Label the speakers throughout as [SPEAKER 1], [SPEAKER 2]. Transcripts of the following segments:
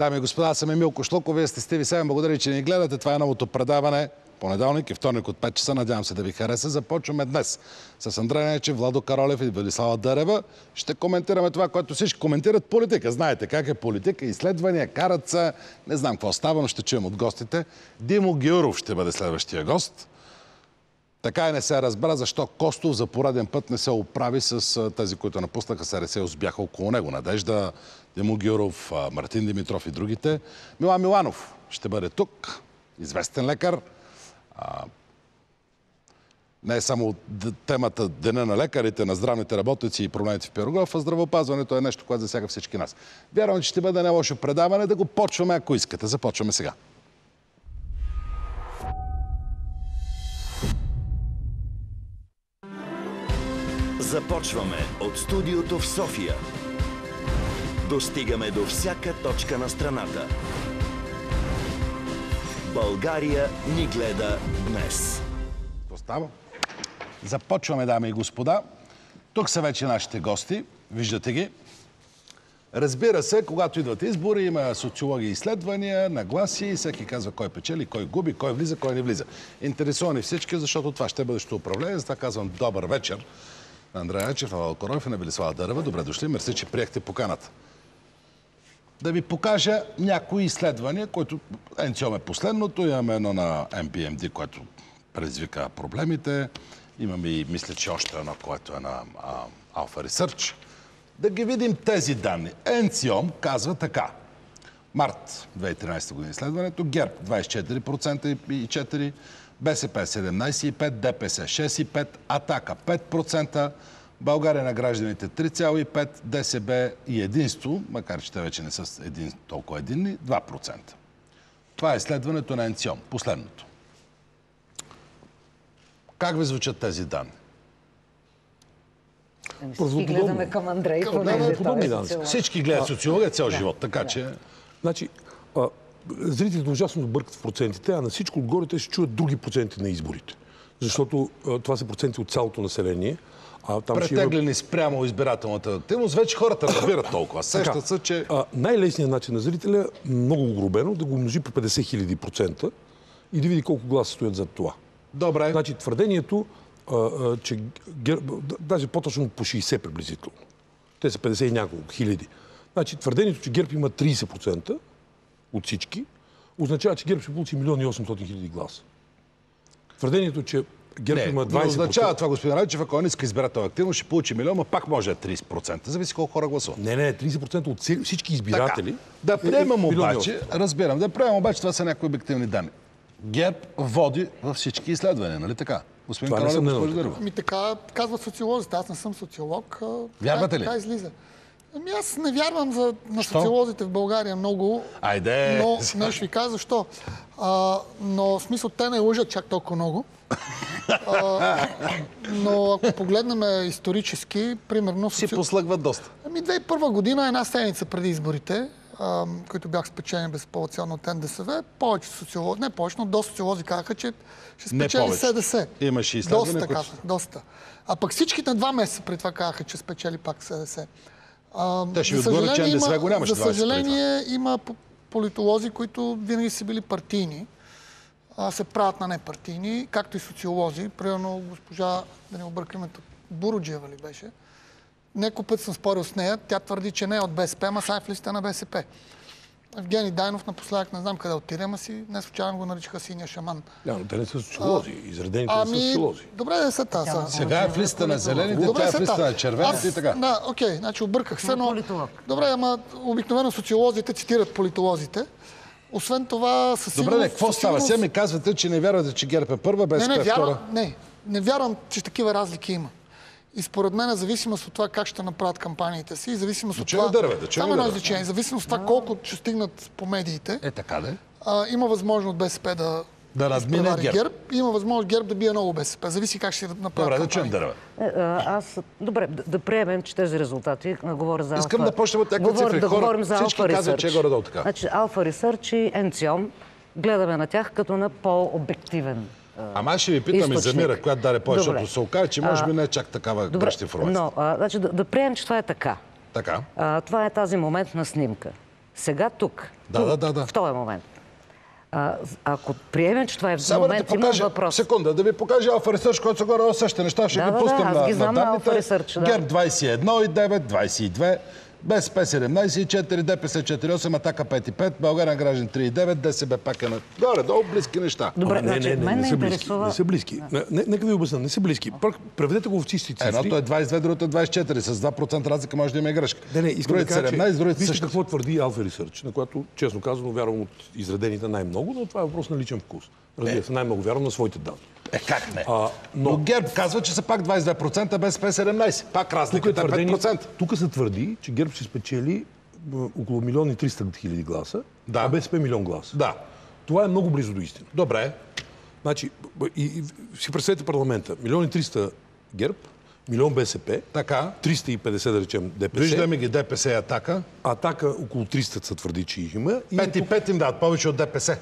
[SPEAKER 1] Дами и господа, аз съм Емил Кошлуков, вие сте с TV7. Благодаря, че ни гледате. Това е новото предаване. Понеделник и вторник от 5 часа. Надявам се да ви хареса. Започваме днес с Андрей Нечев, Владо Каролев и Велислава Дърева. Ще коментираме това, което всички коментират: политика. Знаете как е политика, изследвания, карат се. Не знам какво става, но ще чуем от гостите. Димо Гяуров ще бъде следващия гост. Така и не се разбра защо Костов за пореден път не се оправи с тези, които напуснаха СРС и бяха около него. Надежда, Димо Гяуров, Мартин Димитров и другите. Милан Миланов ще бъде тук. Известен лекар. Не е само темата Деня на лекарите, на здравните работници и проблемите в Пирогов, а здравеопазването е нещо, което засяга всички нас. Вярвам, че ще бъде не лошо предаване. Да го почваме, ако искате. Започваме сега.
[SPEAKER 2] Започваме от студиото в София. Достигаме до всяка точка на страната. България ни гледа днес.
[SPEAKER 1] Какво става? Започваме, дами и господа. Тук са вече нашите гости. Виждате ги. Разбира се, когато идват избори, има социологии и изследвания, нагласи и всеки казва кой печели, кой губи, кой влиза, кой не влиза. Интересувани всички, защото това ще е бъдещето управление. Затова казвам добър вечер на Андрей Нечев, на Владо Каролев и на Велислава Дърева. Добре дошли. Мерси, че приехте поканата. Да ви покажа някои изследвания, които НЦИОМ е последното. Имаме едно на MPMD, което предизвика проблемите. Имаме и, мисля, че още едно, което е на Alpha Research. Да ги видим тези данни. НЦИОМ казва така. Март 2013 година изследването. ГЕРБ 24,4%, БСП 17,5%, ДПС 6,5%, Атака 5%, България на гражданите 3,5%, ДСБ и Единство, макар че те вече не са толкова единни, 2%. Това е изследването на НЦИОМ. Последното. Как ви звучат тези данни?
[SPEAKER 3] Всички гледаме към Андрей.
[SPEAKER 1] Всички гледат социология цял живот, така че...
[SPEAKER 4] Значи, зрителите ужасно бъркат в процентите, а на всичко отгоре те ще чуят други проценти на изборите. Защото това са проценти от цялото население.
[SPEAKER 1] Претеглени спрямо избирателната активност, вече хората разбират толкова. Сещат се, че...
[SPEAKER 4] Най-лесният начин на зрителя, много огрубено, да го умножи по 50 000% и да види колко гласа стоят зад това.
[SPEAKER 1] Добре.
[SPEAKER 4] Значи твърдението, че даже по-точно по 60 приблизително. Те са 50 и няколко хиляди. Значи твърдението, че ГЕРБ има 30% от всички, означава, че ГЕРБ ще получи 1 800 000 гласа. Твърдението, че ГЕРБ има 20%...
[SPEAKER 1] Не означава това, господин Райчев, ако он иска избирателна активност, ще получи 1 милион, а пак може 30%. Зависи колко хора гласуват.
[SPEAKER 4] Не, 30% от всички избиратели...
[SPEAKER 1] Да приемам обаче, разбирам, това са някои обективни данни. ГЕРБ води във всички изследвания, нали така? Господин Каролев, госпожо Дърева.
[SPEAKER 5] Така казват социолозите. Аз не съм социолог.
[SPEAKER 1] Вярвате ли?
[SPEAKER 5] Така излиза. Аз не вярвам на социолозите в България много.
[SPEAKER 1] Айде!
[SPEAKER 5] Но не ще ви кажа защо. Но в смисъл, те не лъжат чак толкова много. Но ако погледнем исторически, примерно...
[SPEAKER 1] Си послъгват доста.
[SPEAKER 5] 2001 година, една седмица преди изборите, които бях спечелени безапелационно от НДСВ, повече социолози, не повече, но доста социолози казаха, че ще спечели СДС.
[SPEAKER 1] Имаше изследвания,
[SPEAKER 5] доста. А пък всичките 2 месеца преди това казаха, че спечели пак СДС.
[SPEAKER 1] Те ще ви отговорят, че НДСВ го нямаше.
[SPEAKER 5] За съжаление, има политолози, които винаги са били партийни, се правят на непартийни, както и социолози. Примерно госпожа, да не объркаме, Буруджиева ли беше? Няколко път съм спорил с нея. Тя твърди, че не е от БСП, ама са в листа на БСП. Евгений Дайнов напоследък не знам къде отиде, ама си не случайно го наричаха синия шаман.
[SPEAKER 4] Да, но те не са социолози. Изредените не са социолози.
[SPEAKER 5] Добре, да са тази.
[SPEAKER 1] Сега е в листа на зелените, тя е в листа на червените и така.
[SPEAKER 5] Да, окей, значи обърках се, но... Добре, ама обикновено социолозите цитират политолозите. Освен това, със сигурност...
[SPEAKER 1] Добре, какво става? Сега ми казвате, че не вярвате, че ГЕРБ е първа, БСП е втора.
[SPEAKER 5] Не вярвам, че такива разлики има. И според мен, зависимост от това как ще направят кампаниите си, зависимост от това... Само едно изречение. Зависимост от това колко ще стигнат по медиите.
[SPEAKER 1] Така да.
[SPEAKER 5] Има възможност БСП да
[SPEAKER 1] надмине ГЕРБ.
[SPEAKER 5] Има възможност ГЕРБ да бие много БСП. Зависи как ще направят кампания.
[SPEAKER 1] Добре, да чуем Дърева.
[SPEAKER 3] Добре, да приемем, че тези резултати, говоря за Alpha...
[SPEAKER 1] Искам да почнем от някакви цифри.
[SPEAKER 3] Да говорим за
[SPEAKER 1] всички
[SPEAKER 3] Alpha
[SPEAKER 1] казват, че е горе-долу така.
[SPEAKER 3] Значи Alpha Research и НЦИОМ гледаме на тях като на по-обективен
[SPEAKER 1] Ама ще ви питам и за Мира, която даде повече, защото се окаже, че може би не е чак такава грешна информация.
[SPEAKER 3] Но, значи, да приемем, че това е така.
[SPEAKER 1] Така.
[SPEAKER 3] Това е тази моментна снимка. Сега тук,
[SPEAKER 1] Да.
[SPEAKER 3] в този момент, ако приемем, че това е
[SPEAKER 1] Само да
[SPEAKER 3] момент,
[SPEAKER 1] ти
[SPEAKER 3] имам
[SPEAKER 1] покажа,
[SPEAKER 3] въпрос.
[SPEAKER 1] секунда, да ви покажа Alpha Research, който са горе същите неща, ще ги пуснем
[SPEAKER 3] аз ги знам на
[SPEAKER 1] данните.
[SPEAKER 3] Alpha Research, да.
[SPEAKER 1] ГЕРБ 21,9, 22, БСП 17,4, ДПС 4,8, Атака 5,5, България граждан 3,9, ДСБ пак е на горе-долу близки неща.
[SPEAKER 3] Добре,
[SPEAKER 4] Ама
[SPEAKER 3] значи, мен ме
[SPEAKER 4] са близки.
[SPEAKER 3] интересува...
[SPEAKER 4] Не са близки. Нека ви обясня, не са близки. Преведете го в чисти цифри.
[SPEAKER 1] Едното е 22, другото е 24. С 2% разлика може да има и грешка.
[SPEAKER 4] Не, искам да
[SPEAKER 1] Другите
[SPEAKER 4] кажа,
[SPEAKER 1] 17, другите
[SPEAKER 4] вижте
[SPEAKER 1] също.
[SPEAKER 4] какво твърди Alpha Research, на която, честно казано, вярвам от изредените най-много, но това е въпрос на личен вкус. Разбира се, най-много вярвам на своите данни.
[SPEAKER 1] Как не?
[SPEAKER 4] Но
[SPEAKER 1] Но ГЕРБ казва, че са пак 22%, БСП 17%. Пак разликата е 5%.
[SPEAKER 4] тук се твърди, че ГЕРБ ще спечели около 1 300 000 гласа,
[SPEAKER 1] Да.
[SPEAKER 4] а БСП 1 000 000 гласа.
[SPEAKER 1] Да.
[SPEAKER 4] Това е много близо до истина.
[SPEAKER 1] Добре.
[SPEAKER 4] Значи, и си представете парламента. 1 300 000 ГЕРБ, 1 000 000 БСП,
[SPEAKER 1] Така.
[SPEAKER 4] 350 да речем ДПС,
[SPEAKER 1] Виждаме ги ДПС и Атака.
[SPEAKER 4] Атака около 300 се твърди, че има. И
[SPEAKER 1] 5 и 5 им дават повече от ДПС.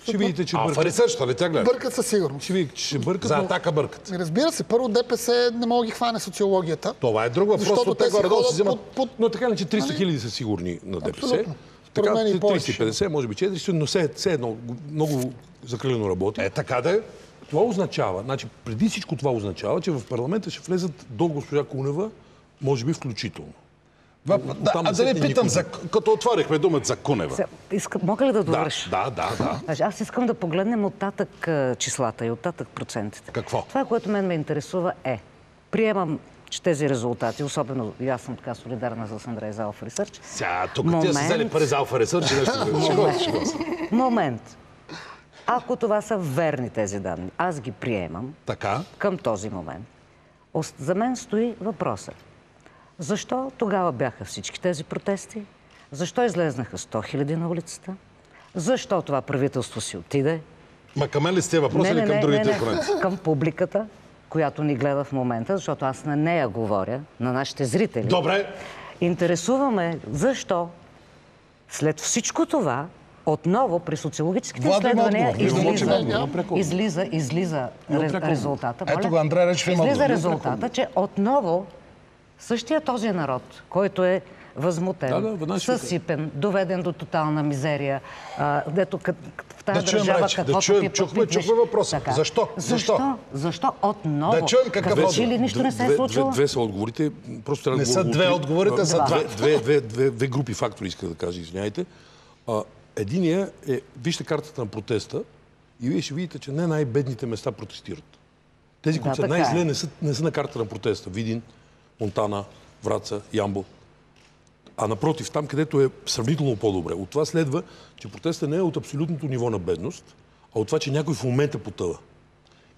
[SPEAKER 4] ще видите, че
[SPEAKER 1] Alpha
[SPEAKER 4] бъркат.
[SPEAKER 1] Research, нали тя гледа?
[SPEAKER 5] Бъркат със сигурност.
[SPEAKER 4] Ще видите, че ще бъркат,
[SPEAKER 1] За
[SPEAKER 4] но
[SPEAKER 1] Атака бъркат.
[SPEAKER 5] Разбира се, първо ДПС не мога да ги хване социологията.
[SPEAKER 1] Това е друг въпрос,
[SPEAKER 5] Защото
[SPEAKER 1] те
[SPEAKER 5] те си
[SPEAKER 1] горе-долу си
[SPEAKER 5] ходят
[SPEAKER 1] взимат...
[SPEAKER 4] но така ли, че 300 000 са сигурни на ДПС.
[SPEAKER 5] Абсолютно.
[SPEAKER 4] Така,
[SPEAKER 5] Според мен и повече.
[SPEAKER 4] 350, може би 400, но все едно много закрилено работи.
[SPEAKER 1] Така да е.
[SPEAKER 4] Това означава, значи преди всичко това означава, че в парламента ще влезат до госпожа Кунева, може би включително. Оттам
[SPEAKER 1] Да не
[SPEAKER 4] насетне
[SPEAKER 1] питам,
[SPEAKER 4] никой.
[SPEAKER 1] като отворихме думата за Кунева.
[SPEAKER 3] Мога ли да довърша?
[SPEAKER 1] Да.
[SPEAKER 3] Значи, аз искам да погледнем оттатък числата и оттатък процентите.
[SPEAKER 1] Какво?
[SPEAKER 3] Това, което мен ме интересува е, приемам, че тези резултати, особено и аз съм така солидарна с Андрей за Alpha Research.
[SPEAKER 1] Сега, тук тия са взели пари за Alpha Research и нещо.
[SPEAKER 3] Момент. Ако това са верни тези данни, аз ги приемам
[SPEAKER 1] Така.
[SPEAKER 3] към този момент. За мен стои въпросът. Защо тогава бяха всички тези протести? Защо излезнаха 100 000 на улицата? Защо това правителство си отиде?
[SPEAKER 1] Ма към мен ли сте въпроси или към другите опоненти?
[SPEAKER 3] Към публиката, която ни гледа в момента, защото аз на нея говоря, на нашите зрители.
[SPEAKER 1] Добре.
[SPEAKER 3] Интересуваме защо след всичко това отново при социологическите
[SPEAKER 1] Владо има
[SPEAKER 3] изследвания
[SPEAKER 1] отговор.
[SPEAKER 3] излиза резултата.
[SPEAKER 1] Ето го, Андрей Речев има
[SPEAKER 3] излиза
[SPEAKER 1] отговор.
[SPEAKER 3] резултата, че отново същия този народ, който е възмутен, съсипен, доведен до тотална мизерия, дето в тази държава каквото ти
[SPEAKER 1] чухме въпроса.
[SPEAKER 3] Така.
[SPEAKER 1] Защо?
[SPEAKER 3] Защо отново?
[SPEAKER 1] Да чуем какъв
[SPEAKER 3] Като че ли нищо не се е случило?
[SPEAKER 4] Две са отговорите. Просто трябва
[SPEAKER 1] Не
[SPEAKER 4] да
[SPEAKER 1] са две отговорите, са два.
[SPEAKER 4] Две групи фактори, иска да кажа, извиняйте. Единия е, вижте картата на протеста и вие ще видите, че не най-бедните места протестират. Тези, които са най-зле, не са на картата на протеста. Видин, Монтана, Враца, Ямбол. А напротив, там, където е сравнително по-добре. От това следва, че протестът не е от абсолютното ниво на бедност, а от това, че някой в момента потъва.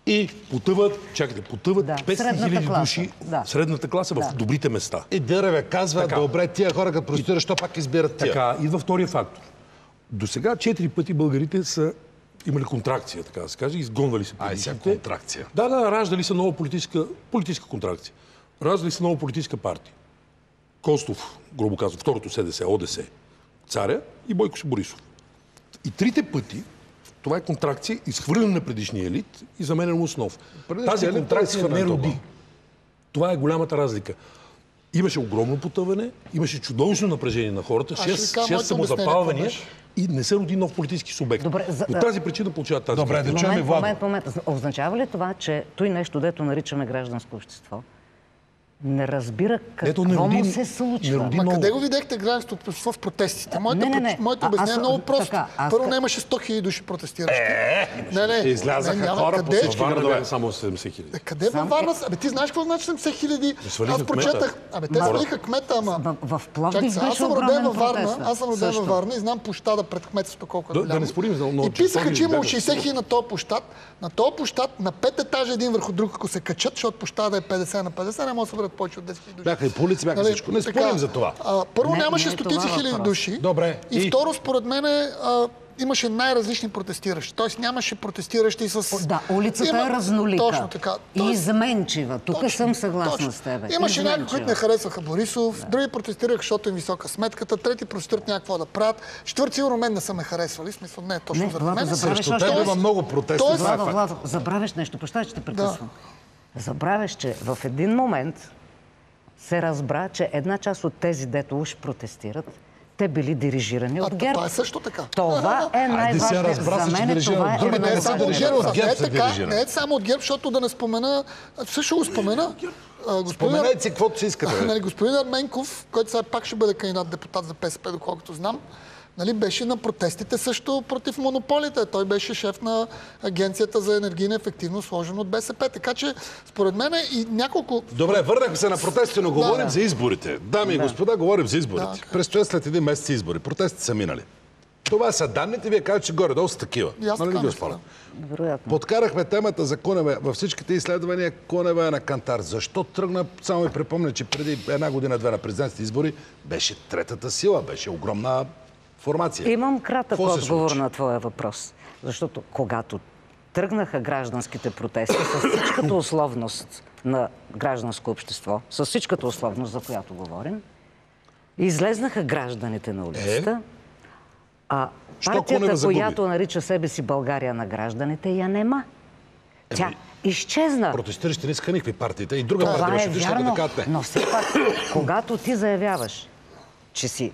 [SPEAKER 4] И потъват 500 000 души, средната класа в добрите места.
[SPEAKER 1] И Дърве казва, добре, тия хора, като протестират, що пак избират тия?
[SPEAKER 4] Така, идва втория фактор. До сега 4 пъти българите са имали контракция, така да се каже, изгонвали се политиците.
[SPEAKER 1] Контракция.
[SPEAKER 4] Да, раждали са нова политическа контракция. Раждали са нова политическа партия. Костов, грубо казвам, второто СДС, ОДС, Царя и Бойко Борисов. И трите пъти това е контракция, изхвърлена на предишния елит и заменена основ. Тази контракция не роди. Това е голямата разлика. Имаше огромно потъване, имаше чудовищно напрежение на хората, 6 самозапалвания и не се роди нов политически субект. По тази причина получават тази
[SPEAKER 1] критика.
[SPEAKER 3] Момент. Означава ли това, че той нещо, дето наричаме гражданско общество, не разбира какво му се случва?
[SPEAKER 5] Ма къде го видяхте гражданското общество в протестите? Моето обяснение е много просто. Първо нямаше 100 000 души протестиращи.
[SPEAKER 1] Излязаха хора по всички градове.
[SPEAKER 4] Само 70 000.
[SPEAKER 5] Къде във Варна? Ти знаеш какво значи 70 000? Аз прочетах. Те свалиха кмета, ама...
[SPEAKER 3] В Пловдив беше
[SPEAKER 5] огромен протест. Аз съм роден във Варна и знам площада пред кметството колко е голямо.
[SPEAKER 4] Да не спорим, но...
[SPEAKER 5] И писаха, че имало 60 000 на този площад. На този площад на 5 етажа един върху друг, ако се качат, защото площада е 50 на 50, не може да съберат повече от 10 000 души.
[SPEAKER 1] Бяха и по улици, бяха всичко. Не спорим за това.
[SPEAKER 5] Първо нямаше стотици хиляди души.
[SPEAKER 1] Добре.
[SPEAKER 5] И второ, според мен, имаше най-различни протестиращи. Тоест нямаше протестиращи с...
[SPEAKER 3] Да, улицата е разнолика.
[SPEAKER 5] Точно така.
[SPEAKER 3] И изменчива. Тук съм съгласна с теб.
[SPEAKER 5] Имаше някои, които не харесваха Борисов, други протестираха, защото им висока сметката, трети протестират някакво да правят. Четвърти сигурно мен не са ме харесвали. Смисъл, не е точно заради мен.
[SPEAKER 1] Срещу теб има много протести.
[SPEAKER 3] Владо, забравяш нещо. Прощавай, че те прекъсвам. Забравяш, че в един момент се разбра, че една част от тези, дето уж протестират, те били дирижирани от ГЕРБ.
[SPEAKER 5] Това е също така.
[SPEAKER 3] Това е най-важно. За мен това е
[SPEAKER 5] Не е само от ГЕРБ,
[SPEAKER 1] не
[SPEAKER 5] не е само от ГЕРБ, защото да не спомена, също го спомена.
[SPEAKER 1] Споменайте си каквото си искате.
[SPEAKER 5] Господин Ерменков, който сега пак ще бъде кандидат депутат за БСП, доколкото знам, беше на протестите също против монополите. Той беше шеф на Агенцията за енергийна ефективност, сложен от БСП. Така че, според мен и няколко...
[SPEAKER 1] Добре, върнахме се на протестите, но говорим за изборите. Дами и господа, говорим за изборите. Предстоят след един месец избори. Протестите са минали. Това са данните, вие казвате, че горе-долу са такива.
[SPEAKER 3] Вероятно.
[SPEAKER 1] Подкарахме темата за Кунева. Във всичките изследвания Кунева е на кантар. Защо тръгна? Само ви припомня, че преди една година-две на президентските избори беше третата сила, беше огромна формация.
[SPEAKER 3] Имам кратък отговор на твоя въпрос. Защото когато тръгнаха гражданските протести с всичката условност на гражданско общество, с всичката условност, за която говорим, излезнаха гражданите на улицата, а партията, която нарича себе си България на гражданите, я нема. Тя изчезна.
[SPEAKER 1] Протестиращите не искаха никакви партиите. И друга партия
[SPEAKER 3] Това е
[SPEAKER 1] беше
[SPEAKER 3] вярно,
[SPEAKER 1] да кажат,
[SPEAKER 3] но все пак, когато ти заявяваш, че си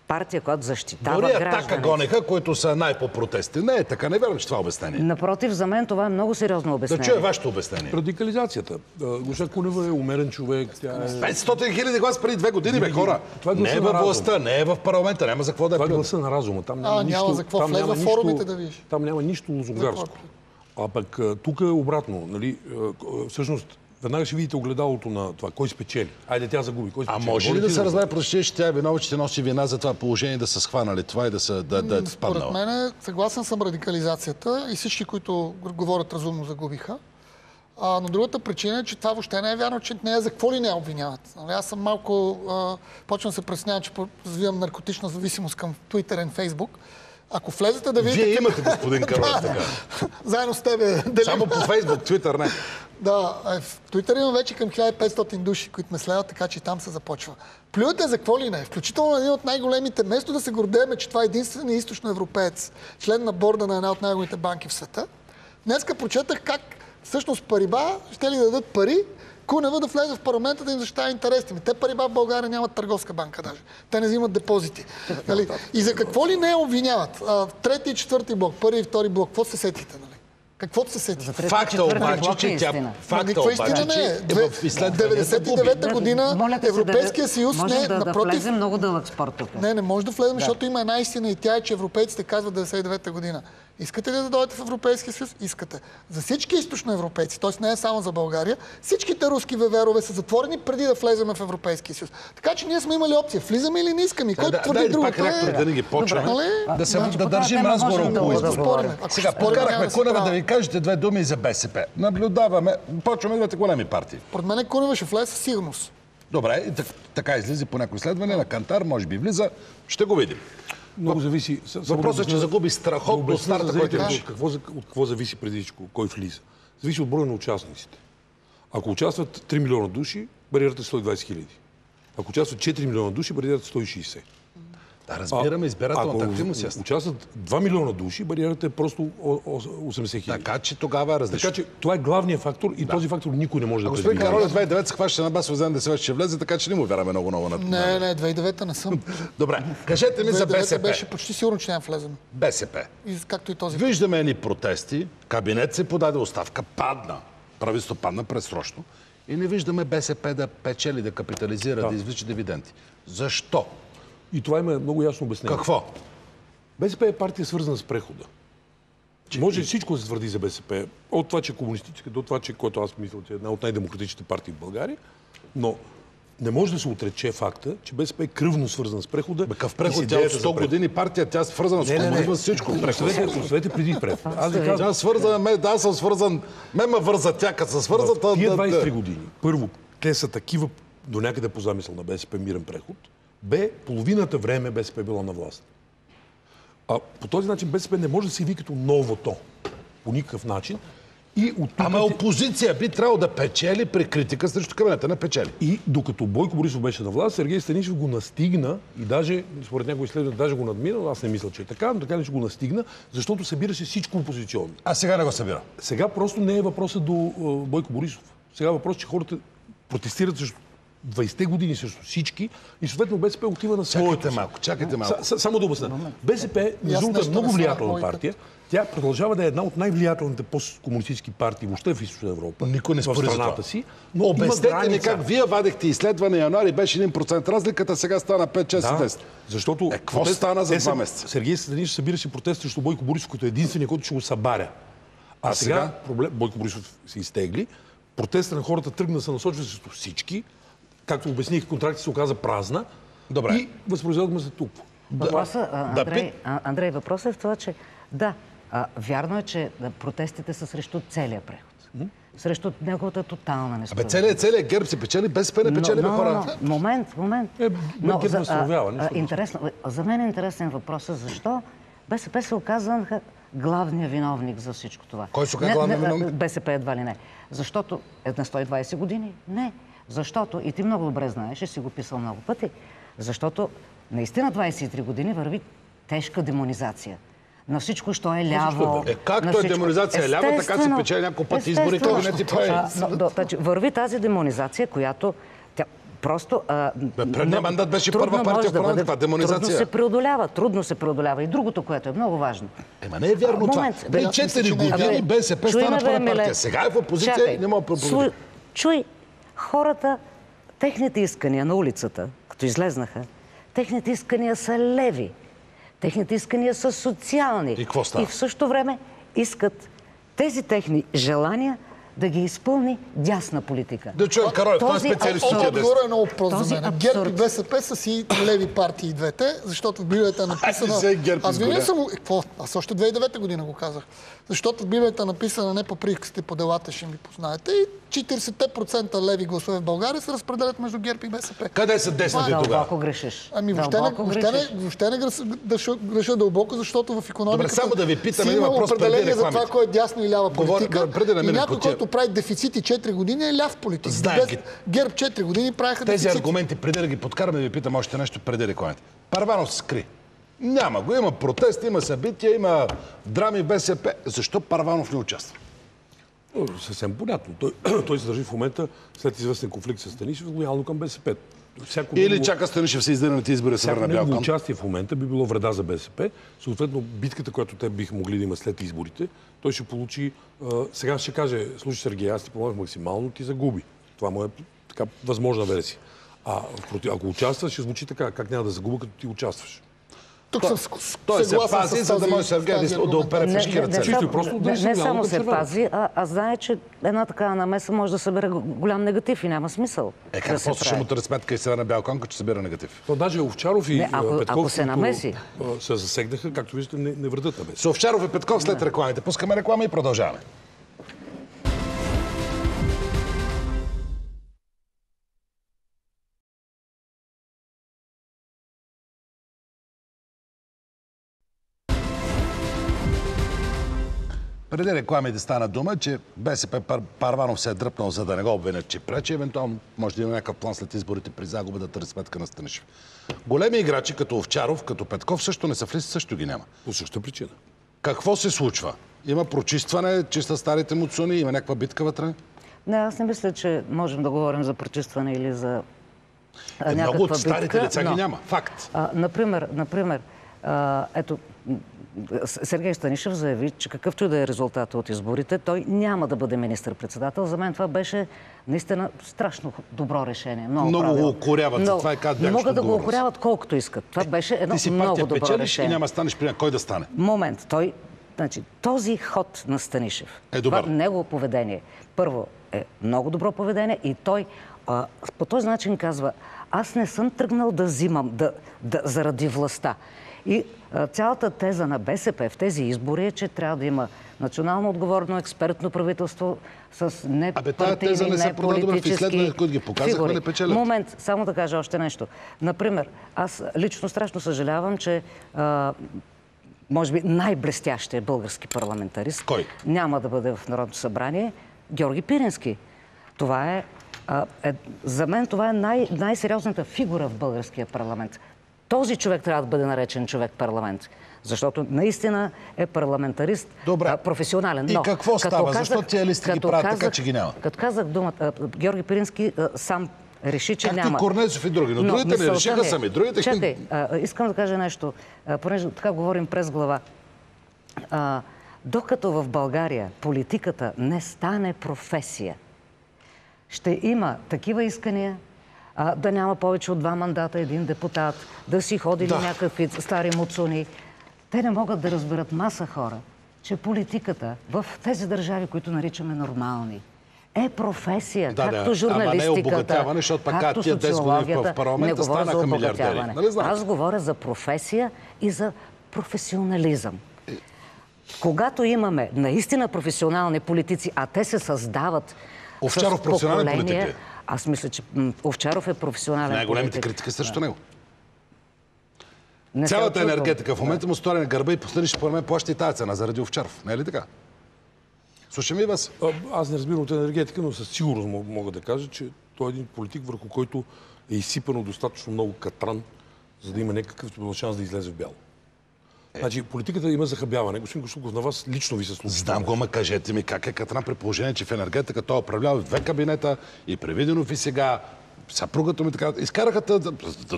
[SPEAKER 3] партия, която защитава
[SPEAKER 1] дори
[SPEAKER 3] гражданите...
[SPEAKER 1] Атака гонеха, които са най-по-протести. Не е така, не вярвам, че това е обяснение.
[SPEAKER 3] Напротив, за мен това е много сериозно обяснение.
[SPEAKER 1] Да чуя вашето обяснение.
[SPEAKER 4] Радикализацията. Госпожа Кунева е умерен човек. Тя е...
[SPEAKER 1] 500 хиляди глас преди 2 години, бе, хора. Не е във властта, не е в парламента, няма за какво да е.
[SPEAKER 4] Това е гласа на разума. Там няма нищо,
[SPEAKER 5] няма за какво влезе в форумите да видиш.
[SPEAKER 4] Там няма нищо лозунгарско. А пък тук е обратно. Нали? Всъщност, веднага ще видите огледалото на това. Кой спечели? Айде, тя загуби. Кой спечели?
[SPEAKER 1] А може ли да се разбере, че тя е виновна, че носи вина за това положение, да са схванали това и да е спаднала?
[SPEAKER 5] Според мен, съгласен съм радикализацията и всички, които говорят разумно, загубиха. Но другата причина е, че това въобще не е вярно, че нея за какво ли не обвиняват. Аз съм малко... почвам да се преснявам, че развивам наркотична зависимост към Twitter и Facebook. Ако влезете да видите...
[SPEAKER 1] Вие имате, господин Каролев, така.
[SPEAKER 5] Заедно с тебе.
[SPEAKER 1] Само по Фейсбук, Твитър не.
[SPEAKER 5] Да, в Твитър има вече към 1500 души, които ме следват, така че там се започва. Плюете за какво ли не. Включително на един от най-големите, вместо да се гордееме, че това е единственият източноевропеец, член на борда на една от най-големите банки в света. Днеска прочетах как всъщност Париба ще ли дадат пари, Кунева да влезе в парламента да им защитава интересите ми. Те Париба в България нямат търговска банка даже. Те не взимат депозити. Нали? И за какво ли не обвиняват? Трети и четвърти блок, първи и втори блок, какво се сетите, нали? Какво се сетите?
[SPEAKER 1] Факта обаче, че тя... Факта обаче, че в изследванията
[SPEAKER 5] 99-та година Европейския съюз не...
[SPEAKER 3] Да влезе много дълъг спорт тук.
[SPEAKER 5] Не може да влезем, защото има една истина и тя е, че европейците казват 99-та година. Искате ли да дойдете в Европейския съюз? Искате. За всички източноевропейци, т.е. не е само за България, всичките руски ВВР-ове са затворени преди да влезем в Европейския съюз. Така че ние сме имали опция. Влизаме или не искаме? Който твърди другото
[SPEAKER 1] да ни ги почваме. Да държим разговора около избора. Сега подкарахме Кунева да ви кажете две думи за БСП. Наблюдаваме, почваме двете големи партии.
[SPEAKER 5] Поред мен Кунева ще влезе със сигурност.
[SPEAKER 1] Добре, така излиза по някои изследвания на кантар, може би влиза. Ще го видим.
[SPEAKER 4] Много зависи.
[SPEAKER 1] Въпросът е, че загуби страхотно старта, който имаш.
[SPEAKER 4] От какво зависи преди всичко? Кой влиза? Зависи от броя на участниците. Ако участват 3 милиона души, бариерата е 120 хиляди. Ако участват 4 милиона души, бариерата е 160.
[SPEAKER 1] Да, разбираме избирателната активност.
[SPEAKER 4] Ако участват 2 милиона души, бариерата е просто 80 хиляди.
[SPEAKER 1] Така че тогава е различно.
[SPEAKER 4] Така че това е главният фактор и този фактор никой не може да предвиди.
[SPEAKER 1] Господин Каролев 2009 се хваща на бас, да се ще влезе, така че не му вярваме много на това.
[SPEAKER 5] Не, 2009-та не съм.
[SPEAKER 1] Добре, кажете ми за БСП.
[SPEAKER 5] Беше почти сигурно, че няма влезем.
[SPEAKER 1] БСП.
[SPEAKER 5] Както и този.
[SPEAKER 1] Виждаме едни протести, кабинет се подаде оставка, падна. Правителството падна предсрочно. И не виждаме БСП да печели, да капитализира, да извлича дивиденти. Защо?
[SPEAKER 4] И това има много ясно обяснение.
[SPEAKER 1] Какво?
[SPEAKER 4] БСП е партия свързана с прехода. Може всичко да се твърди за БСП. От това, че е комунистическа, до това, че което аз мисля, че е една от най-демократичните партии в България. Но не може да се отрече факта, че БСП е кръвно свързана с прехода.
[SPEAKER 1] Какъв преход? Тя от 100 години партия, тя е свързана с комунизма, с всичко.
[SPEAKER 4] Оставете преди преход.
[SPEAKER 1] Аз съм свързан. Ме върза тя, като са свързат.
[SPEAKER 4] Тия 23 години. Първо, те са такива до някъде по замисъл на БСП мирен преход. Половината време БСП било на власт. По този начин БСП не може да се яви като новото. По никакъв начин.
[SPEAKER 1] Ама опозиция би трябвало да печели при критика срещу кабинета. Не печели.
[SPEAKER 4] И докато Бойко Борисов беше на власт, Сергей Станишев го настигна и даже, според някои изследвания, даже го надмина. Аз не мисля, че е така, но така ли ще го настигна, защото събираше всичко опозиционно.
[SPEAKER 1] А сега не го събира.
[SPEAKER 4] Сега просто не е въпросът до Бойко Борисов. Сега е въпрос, че хората протестират срещу 20-те години срещу всички и съответно БСП отива на своето.
[SPEAKER 1] Чакайте малко.
[SPEAKER 4] Само да обясня. БСП е много влиятелна партия. Тя продължава да е една от най-влиятелните посткомунистически партии въобще в Източна Европа.
[SPEAKER 1] Никой не спори за това.
[SPEAKER 4] Си, но
[SPEAKER 1] обяснете ми как вие вадихте изследване януари, беше 1% разликата, сега стана 5-6-10.
[SPEAKER 4] Защото
[SPEAKER 1] какво стана за 2 месеца?
[SPEAKER 4] Сергей Станишев събираше протест срещу Бойко Борисов, който е единственият, който ще го събаря. А сега Бойко Борисов се изтегли. Протестът на хората тръгна да се насочва срещу всички. Както обясних, контрактът се оказа празна.
[SPEAKER 1] Добре.
[SPEAKER 4] И възпроизведохме се тук.
[SPEAKER 3] Андрей, въпросът е в това, че вярно е, че протестите са срещу целия преход. Срещу неговата тотална несправедливост.
[SPEAKER 1] Целият ГЕРБ се печели, БСП не печели хора.
[SPEAKER 3] Момент.
[SPEAKER 4] Интересно.
[SPEAKER 3] За мен е интересен въпросът защо БСП се оказаха главният виновник за всичко това.
[SPEAKER 1] Кой се оказа главният виновник?
[SPEAKER 3] БСП едва ли не. Защото е на 120 години? Не. Защото, и ти много добре знаеш, и си го писал много пъти, защото наистина 23 години върви тежка демонизация на всичко, що е ляво.
[SPEAKER 1] Както е демонизация ляво, така се печели няколко пъти избори, кабинети прави.
[SPEAKER 3] Върви тази демонизация, която просто...
[SPEAKER 1] Предния мандат беше първа партия в парламента, демонизация.
[SPEAKER 3] Трудно се преодолява. И другото, което е много важно.
[SPEAKER 1] Не е вярно това. 4 години БСП стана първа партия. Сега е в опозиция и не мога да
[SPEAKER 3] Чуй, хората, техните искания на улицата, като излезнаха, техните искания са леви. Техните искания са социални.
[SPEAKER 1] И какво става?
[SPEAKER 3] И в същото време искат тези техни желания да ги изпълни дясна политика.
[SPEAKER 1] Да чуем Кароев, той е специалист.
[SPEAKER 5] Отговорът е много прост за мен. ГЕРБ и БСП са си леви партии и двете, защото в Библията е написана... Аз винаги съм... Какво? Аз още 2009 година го казах. Защото в Библията е написана не по приказките, по делата ще ми познаете. И 40% леви гласове в България се разпределят между ГЕРБ и БСП.
[SPEAKER 1] Къде са десните тогава?
[SPEAKER 3] Дълбоко грешиш.
[SPEAKER 5] Въобще не греша дълбоко, защото в икономиката
[SPEAKER 1] само да ви питам,
[SPEAKER 5] си има определение за това, кое е дясно и лява политика. И някой, който прави дефицити 4 години, е ляв политик. ГЕРБ 4 години правиха дефицити.
[SPEAKER 1] Тези аргументи, преди да ги подкараме, да ви питам още нещо преди рекламите. Парванов се скри. Няма го. Има протести, има събития, има драми в БСП. Защо Парванов не участва?
[SPEAKER 4] Съвсем понятно. Той се държи в момента след известен конфликт с Станишев лоялно към БСП.
[SPEAKER 1] Или чака Станишев се издаде избори да се върне Бялкан.
[SPEAKER 4] Участие в момента би било вреда за БСП. Съответно, битката, която те биха могли да имат след изборите, той ще получи... сега ще каже, слушай Сергей, аз ти помогнах максимално, ти загуби. Това му е така възможна версия. Ако участваш, ще звучи така, как няма да загуба, като ти участваш.
[SPEAKER 1] Той се пази, за да може Сергей да опере всички ръце.
[SPEAKER 3] Не само се пази, а знае, че една такава намеса може да събере голям негатив и няма смисъл.
[SPEAKER 1] Какво ще му търси сметка и се върне Бялкан, като ще събира негатив?
[SPEAKER 4] Даже Овчаров и Петков,
[SPEAKER 3] се намеси,
[SPEAKER 4] се засегнаха, както виждате, не вредят на
[SPEAKER 1] с Овчаров и Петков след рекламите. Пускаме реклама и продължаваме. Преди реклами да стана дума, че БСП Парванов се е дръпнал, за да не го обвинят, че пречи. Евентуално може да има някакъв план след изборите при загуба да търси сметка на Станишев. Големи играчи, като Овчаров, като Петков, също не са влизат, също ги няма.
[SPEAKER 4] По същата причина.
[SPEAKER 1] Какво се случва? Има прочистване, чиста старите муцуни, има някаква битка вътре?
[SPEAKER 3] Не, аз не мисля, че можем да говорим за прочистване или за някаква битка.
[SPEAKER 1] Много от старите лица ги няма. Факт.
[SPEAKER 3] Например, ето, Сергей Станишев заяви, че какъвто и да е резултат от изборите, той няма да бъде министър-председател. За мен това беше наистина страшно добро решение.
[SPEAKER 1] Много го укоряват. За това
[SPEAKER 3] могат да го укоряват колкото искат. Това беше едно много добро решение.
[SPEAKER 1] И няма станеш при кой да стане.
[SPEAKER 3] Момент. Този ход на Станишев,
[SPEAKER 1] е добър.
[SPEAKER 3] Негово поведение, първо е много добро поведение и той по този начин казва: аз не съм тръгнал да взимам заради властта. И цялата теза на БСП в тези избори е, че трябва да има национално отговорно експертно правителство с непартийни, неполитически фигури. Момент, само да кажа още нещо. Например, аз лично страшно съжалявам, че може би най-блестящият български парламентарист няма да бъде в Народното събрание Георги Пирински. Това за мен това е най-сериозната фигура в българския парламент. Този човек трябва да бъде наречен човек-парламент. Защото наистина е парламентарист, професионален.
[SPEAKER 1] И какво става? Защо тия листи ги правят така, че ги няма?
[SPEAKER 3] Като казах думата, Георги Пирински сам реши, че
[SPEAKER 1] Както
[SPEAKER 3] няма.
[SPEAKER 1] Корнезов и други, но другите не
[SPEAKER 3] мисълта
[SPEAKER 1] решиха
[SPEAKER 3] ми е-
[SPEAKER 1] сами. Другите...
[SPEAKER 3] Чакай, искам да кажа нещо, понеже така говорим през глава. Докато в България политиката не стане професия, ще има такива искания, да няма повече от 2 мандата един депутат, да си ходили някакви стари муцуни. Те не могат да разберат маса хора, че политиката в тези държави, които наричаме нормални, е професия, както журналистиката,
[SPEAKER 1] ама не е обогатяване, защото пък
[SPEAKER 3] както
[SPEAKER 1] тия 10 години
[SPEAKER 3] социологията.
[SPEAKER 1] в парламента
[SPEAKER 3] Не говоря за
[SPEAKER 1] станаха милиардери.
[SPEAKER 3] обогатяване.
[SPEAKER 1] Нали знаете?
[SPEAKER 3] Аз говоря за професия и за професионализъм. Когато имаме наистина професионални политици, а те се създават
[SPEAKER 1] Овчаров
[SPEAKER 3] с
[SPEAKER 1] професионален
[SPEAKER 3] поколения,
[SPEAKER 1] политик ли?
[SPEAKER 3] аз мисля, че Овчаров е професионален политик.
[SPEAKER 1] Най-големите критики срещу него.
[SPEAKER 3] Не се
[SPEAKER 1] Цялата
[SPEAKER 3] очудвам.
[SPEAKER 1] енергетика в момента му стори на гърба и последни ще поред мен плаща и тази цена заради Овчаров. Не е ли така? Слушаме и вас.
[SPEAKER 4] Аз не разбирам от енергетика, но със сигурност мога да кажа, че той е един политик, върху който е изсипано достатъчно много катран, за да има някакъв шанс да излезе в бяло. Значи, политиката има захабяване. Господин Кошлуков, на вас лично ви се случва.
[SPEAKER 1] Знам го, ма кажете ми как е катран при положение, че в енергетика той управлява в 2 кабинета и при Виденов и сега. Съпругата ми така. Изкараха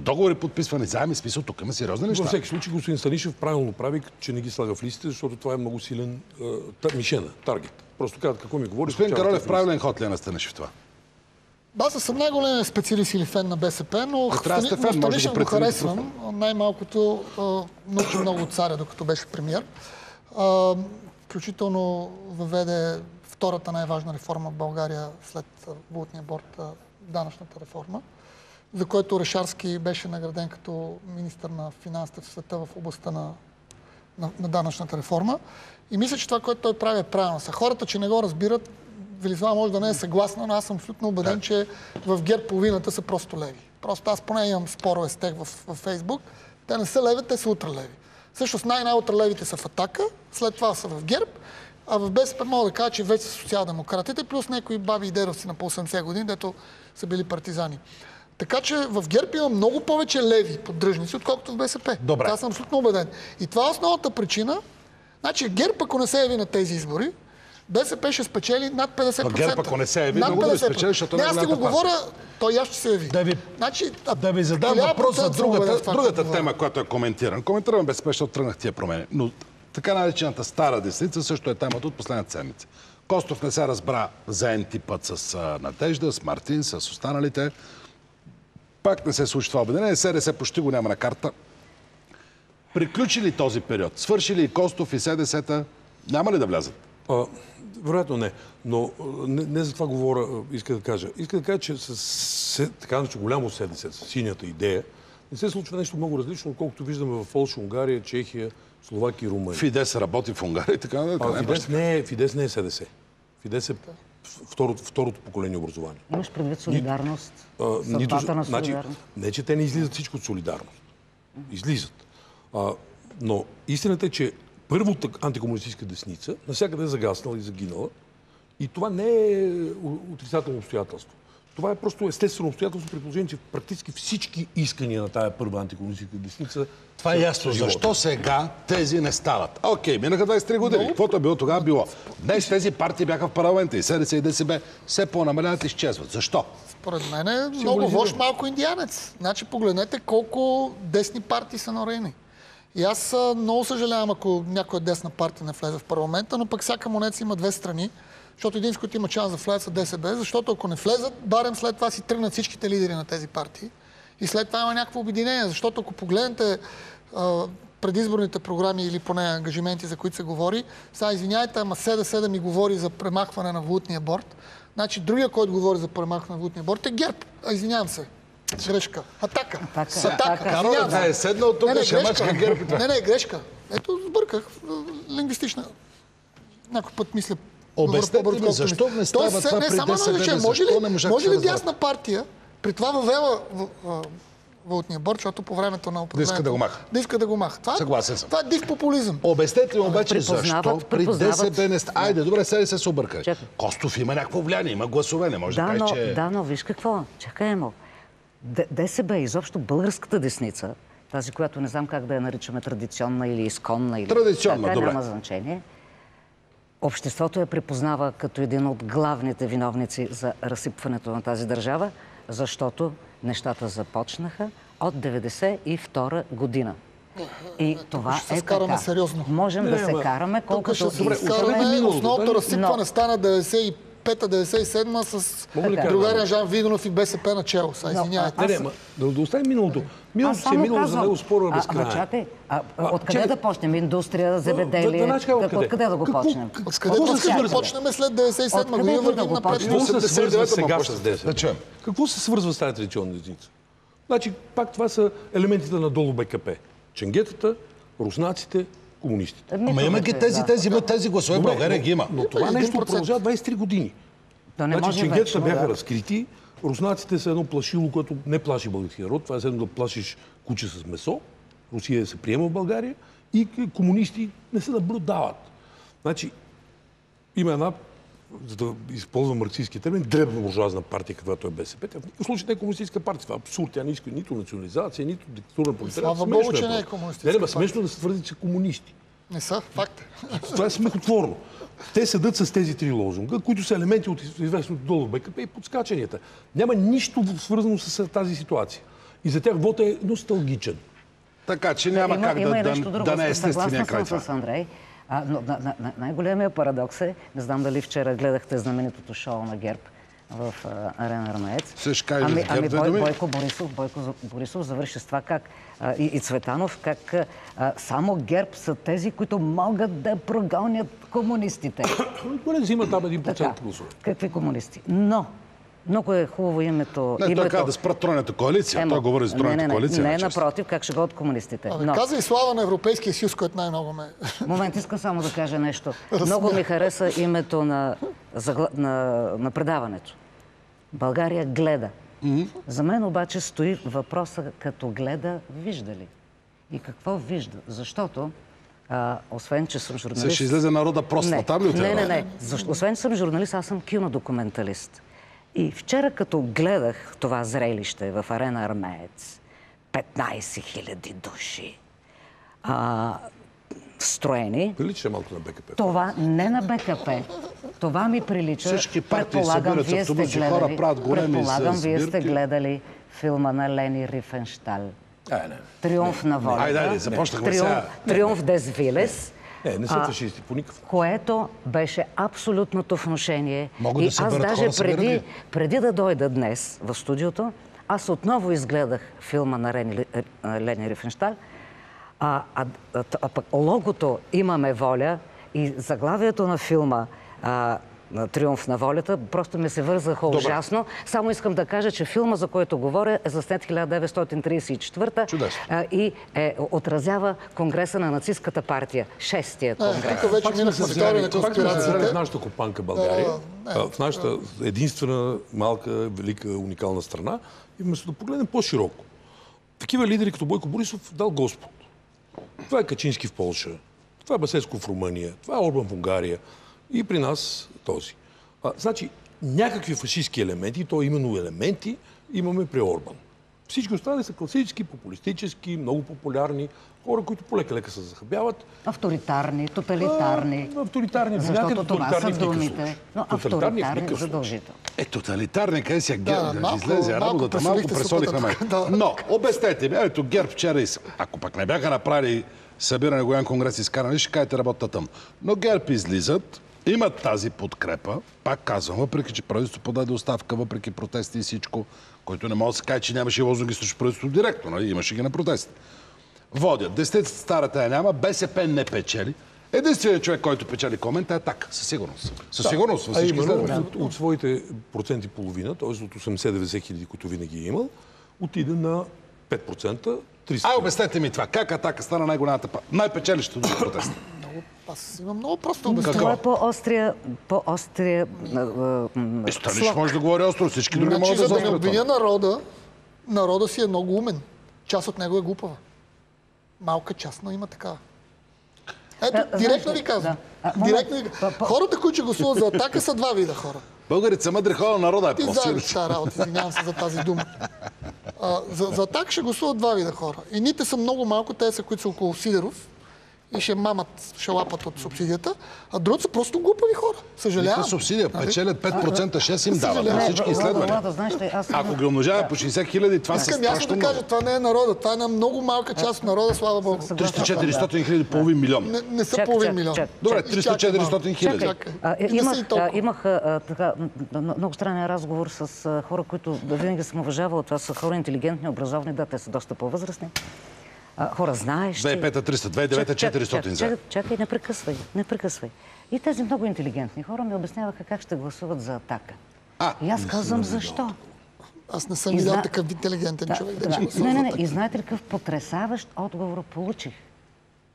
[SPEAKER 1] договори подписвани, заеми, смисъл, тук има сериозни неща.
[SPEAKER 4] Във всеки случай, господин Станишев правилно прави, че не ги слага в листите, защото това е много силен мишена, таргет. Просто казват какво ми говори.
[SPEAKER 1] Господин Каролев, правилен ход ли е на Станишев това?
[SPEAKER 5] Аз не съм най-големият специалист или фен на БСП, но Станишев го харесвам. Най-малкото научи много от царя, докато беше премиер. Включително въведе втората най-важна реформа в България след валутния борд, данъчната реформа, за който Орешарски беше награден като министър на финансите в света в областта на данъчната реформа. И мисля, че това, което той прави, е правилно. Са хората, че не го разбират, Велислава може да не е съгласна, но аз съм абсолютно убеден, че в ГЕРБ половината са просто леви. Просто аз поне имам спорове с тях в Фейсбук. Те не са леви, те са ултралеви. Всъщност най-ултралевите са в Атака, след това са в ГЕРБ, а в БСП мога да кажа, че вече са социал-демократите, плюс някои баби и дедовци на по 80 години, дето са били партизани. Така че в ГЕРБ има много повече леви поддръжници, отколкото в БСП.
[SPEAKER 1] Добре.
[SPEAKER 5] Аз съм абсолютно убеден. И това е основната причина. Значи ГЕРБ, ако не се яви на тези избори, БСП ще спечели над 50%.
[SPEAKER 1] ГЕРБ, ако не се яви, много да спечели, защото
[SPEAKER 5] аз ти го говоря, той я ще се яви.
[SPEAKER 1] Да ви задам въпрос за другата тема, която е коментирана. Коментирам БСП, защото тръгнах тия промени. Но така наречената стара десница също е темата от последната седмица. Костов не се разбра за N-ти път с Надежда, с Мартин, с останалите. Пак не се случи това обединение. СДС почти го няма на карта. Приключи ли този период? Свърши ли и Костов и СДС-та? Няма ли да влязат?
[SPEAKER 4] Вероятно не. Но не за това говоря, иска да кажа. Иска да кажа, че с така наречено голямо СДС, с синята идея, не се случва нещо много различно, отколкото виждаме в Полша, Унгария, Чехия, Словакия и Румъния.
[SPEAKER 1] Фидес работи в Унгария и така.
[SPEAKER 4] Фидес не е СДС. Фидес е второто поколение образование.
[SPEAKER 3] Имаш предвид солидарност? Съдбата на солидарност?
[SPEAKER 4] Не, че те не излизат всичко от солидарност. Излизат. Но истината е, че първата антикомунистическа десница навсякъде е загаснала и загинала. И това не е отрицателно обстоятелство. Това е просто естествено обстоятелство, при положение, че практически всички искания на тая първа антикомунистическа десница.
[SPEAKER 1] Това е ясно. Защо сега тези не стават? Окей, минаха 23 години. Каквото е било тогава, било. Днес тези партии бяха в парламента и СДС и ДСБ все по-намаляват и изчезват. Защо?
[SPEAKER 5] Според мен е много лош малко индианец. Значи погледнете колко десни партии са нароени. И аз много съжалявам, ако някоя десна партия не влезе в парламента, но пък всяка монета има две страни, защото един, с който има шанс да влезе са ДСБ, защото ако не влезат, барем след това си тръгнат всичките лидери на тези партии. И след това има някакво обединение, защото ако погледнете предизборните програми или поне ангажименти, за които се говори, сега извиняйте, ама СДС да ми говори за премахване на валутния борд. Значи другия, който говори за премахване на валутния борд е ГЕРБ. Извинявам се. Грешка. Атака.
[SPEAKER 1] Каролев да е седнал тук, ще мачка ГЕРБ.
[SPEAKER 5] Не, грешка. Ето, сбърках. Лингвистична. Някой път мисля.
[SPEAKER 1] Обяснете ми, защо не става това при ДСБ?
[SPEAKER 5] Може ли дясна партия при това въвела валутния борд, защото по времето на управлението... Да иска да го маха.
[SPEAKER 1] Съгласен съм.
[SPEAKER 5] Това е див популизъм.
[SPEAKER 1] Обяснете ми обаче защо при ДСБ не става... Айде, добре, сега се обърка. Костов има някакво влияние, има гласове, не може да каже, че...
[SPEAKER 3] Да, но виж какво. Чакай, ДСБ, изобщо българската десница, тази, която не знам как да я наричаме традиционна или изконна, или
[SPEAKER 1] традиционна, добре.
[SPEAKER 3] Няма значение. Обществото я припознава като един от главните виновници за разсипването на тази държава, Защото нещата започнаха от 92 година. И това
[SPEAKER 5] ще
[SPEAKER 3] е
[SPEAKER 5] се караме
[SPEAKER 3] така.
[SPEAKER 5] сериозно.
[SPEAKER 3] Можем да се караме
[SPEAKER 5] Тук
[SPEAKER 3] колкото
[SPEAKER 5] ще се
[SPEAKER 3] искаме.
[SPEAKER 5] изкараме. Основното разсипване
[SPEAKER 3] Но-
[SPEAKER 5] стана 95-97 с
[SPEAKER 4] Мога ли кажа
[SPEAKER 5] другаря Жан Виденов и БСП начало. Извинявайте.
[SPEAKER 4] Не, да оставим миналото. Миналото си е минало, за него спора безкрайно.
[SPEAKER 3] Чакай, откъде
[SPEAKER 4] чакай.
[SPEAKER 3] да почнем? Индустрия, земеделие?
[SPEAKER 4] веднага ще кажа
[SPEAKER 3] Откъде да го почнем?
[SPEAKER 5] Откъде
[SPEAKER 4] Какво
[SPEAKER 5] да
[SPEAKER 4] се
[SPEAKER 5] се
[SPEAKER 4] свързва?
[SPEAKER 5] почнем след 97
[SPEAKER 3] Откъде
[SPEAKER 5] година,
[SPEAKER 3] да
[SPEAKER 5] вървим
[SPEAKER 3] го
[SPEAKER 5] напред.
[SPEAKER 3] почнем?
[SPEAKER 4] Какво се свързва
[SPEAKER 1] 89-та
[SPEAKER 4] сега
[SPEAKER 1] почна.
[SPEAKER 4] с 10?
[SPEAKER 1] Да чуем.
[SPEAKER 4] Какво се свързва с тази традиционна десница? Значи, пак това са елементите на долу БКП. Ченгетата, руснаците, комунистите.
[SPEAKER 1] Ама има ги тези гласове, България ги има.
[SPEAKER 4] Но това нещо
[SPEAKER 5] 1%.
[SPEAKER 4] продължава 23 години.
[SPEAKER 3] Да не
[SPEAKER 4] Значи,
[SPEAKER 3] може
[SPEAKER 4] ченгетата
[SPEAKER 3] вечно,
[SPEAKER 4] бяха
[SPEAKER 3] да.
[SPEAKER 4] разкрити, руснаците са едно плашило, което не плаши българския народ. Това е едно да плашиш куче с месо. Русия се приема в България и комунисти не се наблюдават. Значи, има една, за да използвам марксистски термин, дребно буржуазна партия, каквато е БСП. Тя в никакъв случай не е комунистическа партия. Това е абсурд. Тя не иска нито национализация, нито диктатура на пролетариата.
[SPEAKER 5] Слава Богу,
[SPEAKER 4] Смешно
[SPEAKER 5] че не е
[SPEAKER 4] просто.
[SPEAKER 5] комунистическа
[SPEAKER 4] Не, смешно да се твърди, че са комунисти.
[SPEAKER 5] Не са, факт.
[SPEAKER 4] Това е смехотворно. Те седат с тези три лозунга, които са елементи от известното долу БКП и подскачанията. Няма нищо свързано с тази ситуация. И за тях вот е носталгичен.
[SPEAKER 1] Така че няма как
[SPEAKER 3] Има и нещо друго.
[SPEAKER 1] да не е естествения
[SPEAKER 3] Съгласна
[SPEAKER 1] край
[SPEAKER 3] съм
[SPEAKER 1] това.
[SPEAKER 3] с Андрей. Но най-големия парадокс е, не знам дали вчера гледахте знаменитото шоу на ГЕРБ в Арена Армеец.
[SPEAKER 1] Се ще кажеш с ГЕРБ две думи?
[SPEAKER 3] Бойко Борисов завърши с това как и Цветанов, как само ГЕРБ са тези, които могат да прогонят комунистите.
[SPEAKER 4] Добре, взима там 1%
[SPEAKER 3] Така,
[SPEAKER 4] гласове.
[SPEAKER 3] какви комунисти? Но много е хубаво името.
[SPEAKER 1] Не, той каза да спрат тройната коалиция. Той говори за тройната коалиция.
[SPEAKER 3] Не,
[SPEAKER 1] най-често.
[SPEAKER 3] напротив, как ще го от комунистите. Но,
[SPEAKER 5] Каза и слава на Европейския съюз, което най-много ме...
[SPEAKER 3] момент, искам само да кажа нещо. Много ми хареса името на предаването. България гледа. За мен обаче стои въпроса, като гледа, вижда ли? И какво вижда? Защото, освен, че съм журналист...
[SPEAKER 1] Се ще излезе народа просто. Там ли отива?
[SPEAKER 3] Не. Освен, че съм журналист, аз съм кинодокументалист. И вчера, като гледах това зрелище в Арена Армеец, 15 000 души строени,
[SPEAKER 4] Прилича малко на БКП.
[SPEAKER 3] това не на БКП. Това ми прилича.
[SPEAKER 1] Всички партии
[SPEAKER 3] Предполагам,
[SPEAKER 1] събират
[SPEAKER 3] вие сте
[SPEAKER 1] автобуси, хора
[SPEAKER 3] гледали.
[SPEAKER 1] правят големи
[SPEAKER 3] Предполагам, вие сте
[SPEAKER 1] сбирки.
[SPEAKER 3] гледали филма на Лени Рифенштал.
[SPEAKER 4] Не.
[SPEAKER 3] Триумф на волята.
[SPEAKER 1] Айде, започнахме сега.
[SPEAKER 3] Триумф дес Вилес.
[SPEAKER 4] Не са фашисти по никакъв.
[SPEAKER 3] Което беше абсолютното внушение.
[SPEAKER 1] Могат
[SPEAKER 3] И
[SPEAKER 1] да съберат
[SPEAKER 3] аз даже
[SPEAKER 1] хора, събират ги.
[SPEAKER 3] преди да дойда днес в студиото, аз отново изгледах филма на Лени Рифенштал, пък логото "Имаме воля" и заглавието на филма на Триумф на волята просто ми се вързаха ужасно. Само искам да кажа, че филма, за който говоря, е заснет 1934
[SPEAKER 1] Чудесно.
[SPEAKER 3] И отразява Конгреса на нацистката партия. 6-тия конгрес.
[SPEAKER 5] Тук вече минахме в теория на
[SPEAKER 4] Пак сме се взели в
[SPEAKER 5] конспирациите.
[SPEAKER 4] нашата копанка България, в нашата единствена, малка, велика, уникална страна. И вместо да погледнем по-широко. Такива лидери като Бойко Борисов дал Господ. Това е Качински в Полша, това е Басеско в Румъния, това е Орбан в Унгария и при нас този. Значи, някакви фашистски елементи, и то именно елементи, имаме при Орбан. Всички останали са класически, популистически, много популярни, хора, които полека-лека се захабяват.
[SPEAKER 3] Авторитарни, тоталитарни.
[SPEAKER 4] Авторитарни,
[SPEAKER 3] Защото това са
[SPEAKER 4] тоталитарни в никакъв
[SPEAKER 3] думите.
[SPEAKER 4] случай.
[SPEAKER 3] Но
[SPEAKER 4] Тоталитарни в
[SPEAKER 3] авторитарни
[SPEAKER 4] никакъв случай.
[SPEAKER 3] задължително.
[SPEAKER 1] Тоталитарни, къде сега ГЕРБ да
[SPEAKER 5] малко-
[SPEAKER 1] излезе
[SPEAKER 5] малко
[SPEAKER 1] работата, малко
[SPEAKER 5] пресолихте
[SPEAKER 1] пресолихме ме.
[SPEAKER 5] супата тук, да.
[SPEAKER 1] Но, обяснете ми, ето ГЕРБ вчера, ако пък не бяха направили събиране на голям конгрес и изкаране, ще кажете работата там. Но ГЕРБ излизат, имат тази подкрепа, пак казвам, въпреки че правителството подаде оставка, въпреки протести и всичко, който не може да се каже, че нямаше лозунги срещу правителството директно, нали? Имаше ги на протести. Водят. Десетицата старата я няма, БСП не печели. Единственият човек, който печели комент е "Атака", със сигурност. Със сигурност, във всички изследвания.
[SPEAKER 4] от своите проценти половина, т.е. от 80-90 хиляди, които винаги е имал, отиде на 5%, 30.
[SPEAKER 1] Обяснете ми това. Как "Атака" стана най-голямата най-печелището до протеста?
[SPEAKER 5] Аз имам много просто
[SPEAKER 3] Това
[SPEAKER 5] обяснение.
[SPEAKER 3] е по-острия
[SPEAKER 1] Станиш може да говори остро, всички други
[SPEAKER 5] Значи,
[SPEAKER 1] могат да
[SPEAKER 5] за да не
[SPEAKER 1] заострят.
[SPEAKER 5] обвиня народа, народа си е много умен. Част от него е глупава. Малка част, но има такава. Ето, директно ви казвам. Директно ви казвам. Хората, които ще гласуват за "Атака", са два вида хора.
[SPEAKER 1] Българите са мъдри хора, народа е
[SPEAKER 5] Ти
[SPEAKER 1] по-силен.
[SPEAKER 5] знаеш тази работа, извинявам се за тази дума. За "Атака" ще гласуват два вида хора. Едните са много малко, те са, които са около Сидеров, и ще лапат от субсидията, а другото са просто глупави хора. Съжалявам.
[SPEAKER 1] Нищо субсидия, печелят 5%, 6 им дават на
[SPEAKER 5] Съжалявам.
[SPEAKER 1] всички изследвания. Ако ги умножава по 60 хиляди, това са
[SPEAKER 5] Искам ясно
[SPEAKER 1] страшно
[SPEAKER 5] да
[SPEAKER 1] много.
[SPEAKER 5] кажа, това не е народа, това е една много малка част от народа, слава Богу.
[SPEAKER 1] 300-400 хиляди, половин милион.
[SPEAKER 5] Не са
[SPEAKER 3] Чакай,
[SPEAKER 5] половин
[SPEAKER 3] чакай,
[SPEAKER 5] милион.
[SPEAKER 3] чакай.
[SPEAKER 1] Добре,
[SPEAKER 5] Изчакай
[SPEAKER 1] 300-400 хиляди.
[SPEAKER 5] Чакай. И не са и толкова.
[SPEAKER 3] Имах така, много странен разговор с хора, които винаги съм уважавала. Това са хора интелигентни, образовани, да, те са доста по-възрастни. Хора знаещи.
[SPEAKER 1] 2005-та 300, 2009-та 400 за.
[SPEAKER 3] Чакай, не прекъсвай. И тези много интелигентни хора ми обясняваха как ще гласуват за Атака. И аз казвам защо.
[SPEAKER 5] Аз не съм видял такъв интелигентен човек.
[SPEAKER 3] Не. И знаете ли какъв потресаващ отговор получих?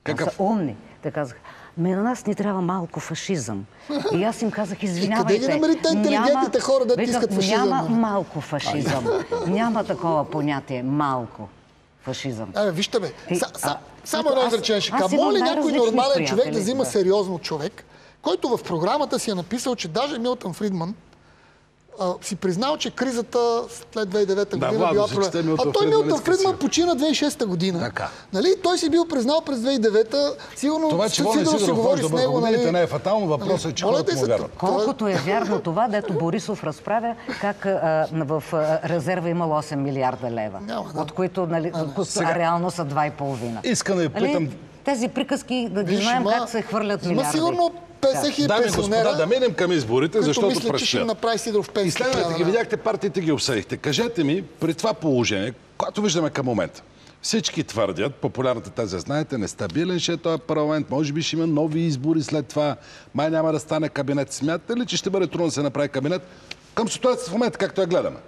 [SPEAKER 1] Какъв?
[SPEAKER 3] Са умни. Те казаха, на нас ни трябва малко фашизъм. И аз им казах, извинявайте.
[SPEAKER 5] Къде ги намерите интелигентните хора да искат фашизъм?
[SPEAKER 3] Няма малко фашизъм. Няма такова понятие малко фашизъм.
[SPEAKER 5] Вижте бе, само едно изречение ще кажа. Моля ли някой нормален човек да взима сериозно човек, който в програмата си е написал, че даже Милтън Фридман си признал, че кризата след 2009 година била проблем. А той Милтън Фридман почина 2006 година.
[SPEAKER 1] Така.
[SPEAKER 5] Нали? Той си бил признал през 2009, сигурно
[SPEAKER 1] Това, че Волен Сидоров може да бъде не е фатално, въпросът е, че хората му вярват.
[SPEAKER 3] Колкото е вярно това, дето Борисов разправя, как в резерва имало 8 милиарда лева, от които реално са 2,5.
[SPEAKER 1] Искам да ви питам...
[SPEAKER 3] Тези приказки, да ги знаем как се хвърлят милиарди.
[SPEAKER 5] Има сигурно 50 хиляди
[SPEAKER 1] Дами и
[SPEAKER 5] пенсионера,
[SPEAKER 1] господа, да минем към изборите, защото
[SPEAKER 5] мисля, че ще
[SPEAKER 1] предстоят.
[SPEAKER 5] направи Сидоров пенсия.
[SPEAKER 1] Изследването ги видяхте, партиите ги обсъдихте. Кажете ми, при това положение, което виждаме към момента, всички твърдят, популярната теза, знаете, нестабилен ще е този парламент, може би ще има нови избори след това, май няма да стане кабинет. Смятате ли, че ще бъде трудно да се направи кабинет към ситуацията в момента, както я гледаме?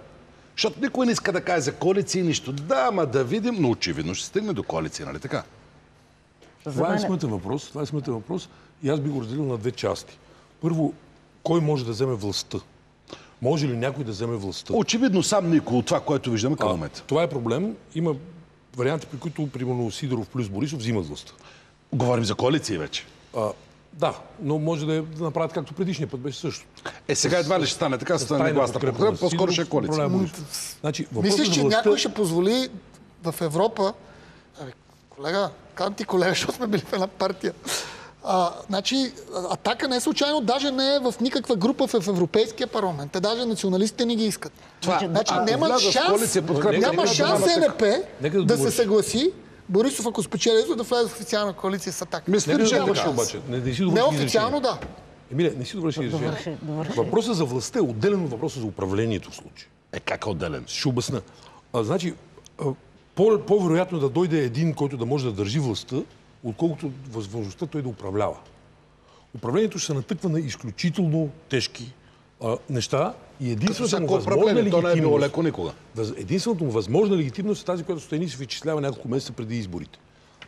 [SPEAKER 1] Защото никой не иска да каже за коалиции нищо. Да, ама да видим, но очевидно ще стигне до коалиция, нали така?
[SPEAKER 4] Това е смътен въпрос. И аз би го разделил на две части. Първо, кой може да вземе властта? Може ли някой да вземе властта?
[SPEAKER 1] Очевидно сам никой от това, което виждаме към момента.
[SPEAKER 4] Това е проблем. Има варианти, при които, примерно, Сидоров плюс Борисов взимат властта.
[SPEAKER 1] Говорим за коалиции вече.
[SPEAKER 4] Да, но може да направят както предишния път беше също.
[SPEAKER 1] Сега едва ли ще стане така, ще стане гласна подкрепа, по-скоро ще е коалиция.
[SPEAKER 4] Значи,
[SPEAKER 5] мислиш, че някой ще позволи в Европа... Колега, казвам ти колега, защото сме били в една партия. Значи, Атака не е случайно, даже не е в никаква група в Европейския парламент. Те даже националистите не ги искат. Значи няма шанс НП да се съгласи Борисов, ако спечели, да влезе в официална коалиция с Атака. Неофициално, да.
[SPEAKER 4] Емилия, не си добре ще изрешение. Въпросът за властта е отделен от въпроса за управлението в случая.
[SPEAKER 1] Как е отделен?
[SPEAKER 4] Ще обясна. Значи, по-вероятно да дойде един, който да може да държи властта, отколкото възможността той да управлява. Управлението ще се натъква на изключително тежки неща и единствената му възможна легитимност е тази, която Стояни се изчислява няколко месеца преди изборите.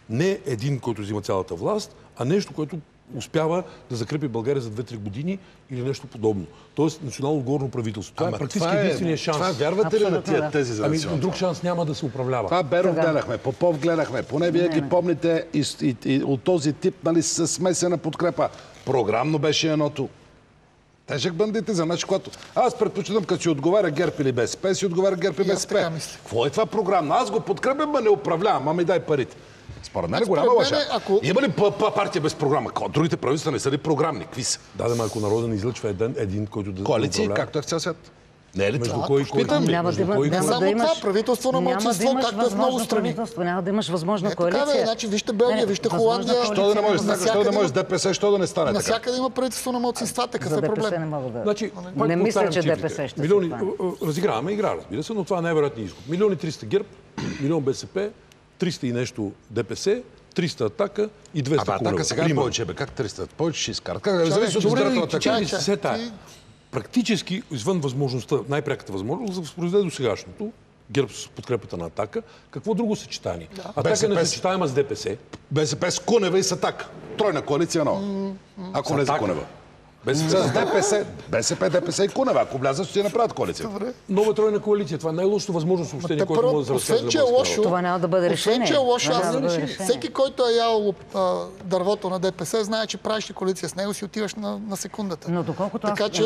[SPEAKER 4] Не един, който взима цялата власт, а нещо, което успява да закрепи България за 2-3 години или нещо подобно. Тоест национално отговорно правителство. Това е практически единствения шанс.
[SPEAKER 1] Това вярвате ли на тия тези за национално?
[SPEAKER 4] Друг шанс няма да се управлява.
[SPEAKER 1] Това Беров гледахме, Попов гледахме. Поне вие ги помните и от този тип, нали, с смесена подкрепа. Програмно беше едното. Тежък бандитизъм. Значи, когато аз предпочитам, като си отговаря ГЕРБ или БСП, си отговаря ГЕРБ и БСП. Какво е това програмно? Аз го подкрепям, ма не управлявам, ама ми дай парите. Според мен е голяма лъжа. Има ли партия без програма? Другите правителства не са ли програмни? Какви са?
[SPEAKER 4] Да, ако народът не излъчва един, който да
[SPEAKER 1] коалиции, както е в цял свят. Не е ли това?
[SPEAKER 3] Няма да имаш
[SPEAKER 5] правителство на малцинство, както е в много страни.
[SPEAKER 3] Няма да имаш възможна коалиция.
[SPEAKER 5] Значи, вижте Белгия, вижте Холандия.
[SPEAKER 1] Що да не може ДПС, що да не стане така?
[SPEAKER 5] Навсякъде има правителство на малцинства, такъв е проблем.
[SPEAKER 3] Не мисля, че ДПС ще се стане.
[SPEAKER 4] Разиграваме игра, разбира се, но това е най-вероятният изход. 1,3 ГЕРБ, 1 БСП, 300 и нещо ДПС, 300 Атака и 200 Кунева.
[SPEAKER 1] Атака сега е повече, как 300? Повече ще изкарат. Как зависи от избирателната
[SPEAKER 4] комисия? Практически, извън възможността, най-пряката възможност, да възпроизведе до сегашното, ГЕРБ с подкрепата на Атака, какво друго съчетание? Атака не съчетаема с ДПС.
[SPEAKER 1] БСП с Кунева и с Атака. Тройна коалиция нова. Ако влезе Кунева. С ДПС, БСП, ДПС и Кунева. Ако влязат, ще направят коалиция.
[SPEAKER 4] Нова тройна коалиция. Това е най-лошото възможно съобщение, което може да разкаже за българската.
[SPEAKER 3] Това няма да бъде решение.
[SPEAKER 5] Всеки, който е ял дървото на ДПС, знае, че правиш коалиция с него, си отиваш на секундата.
[SPEAKER 3] Но доколкото
[SPEAKER 5] така че,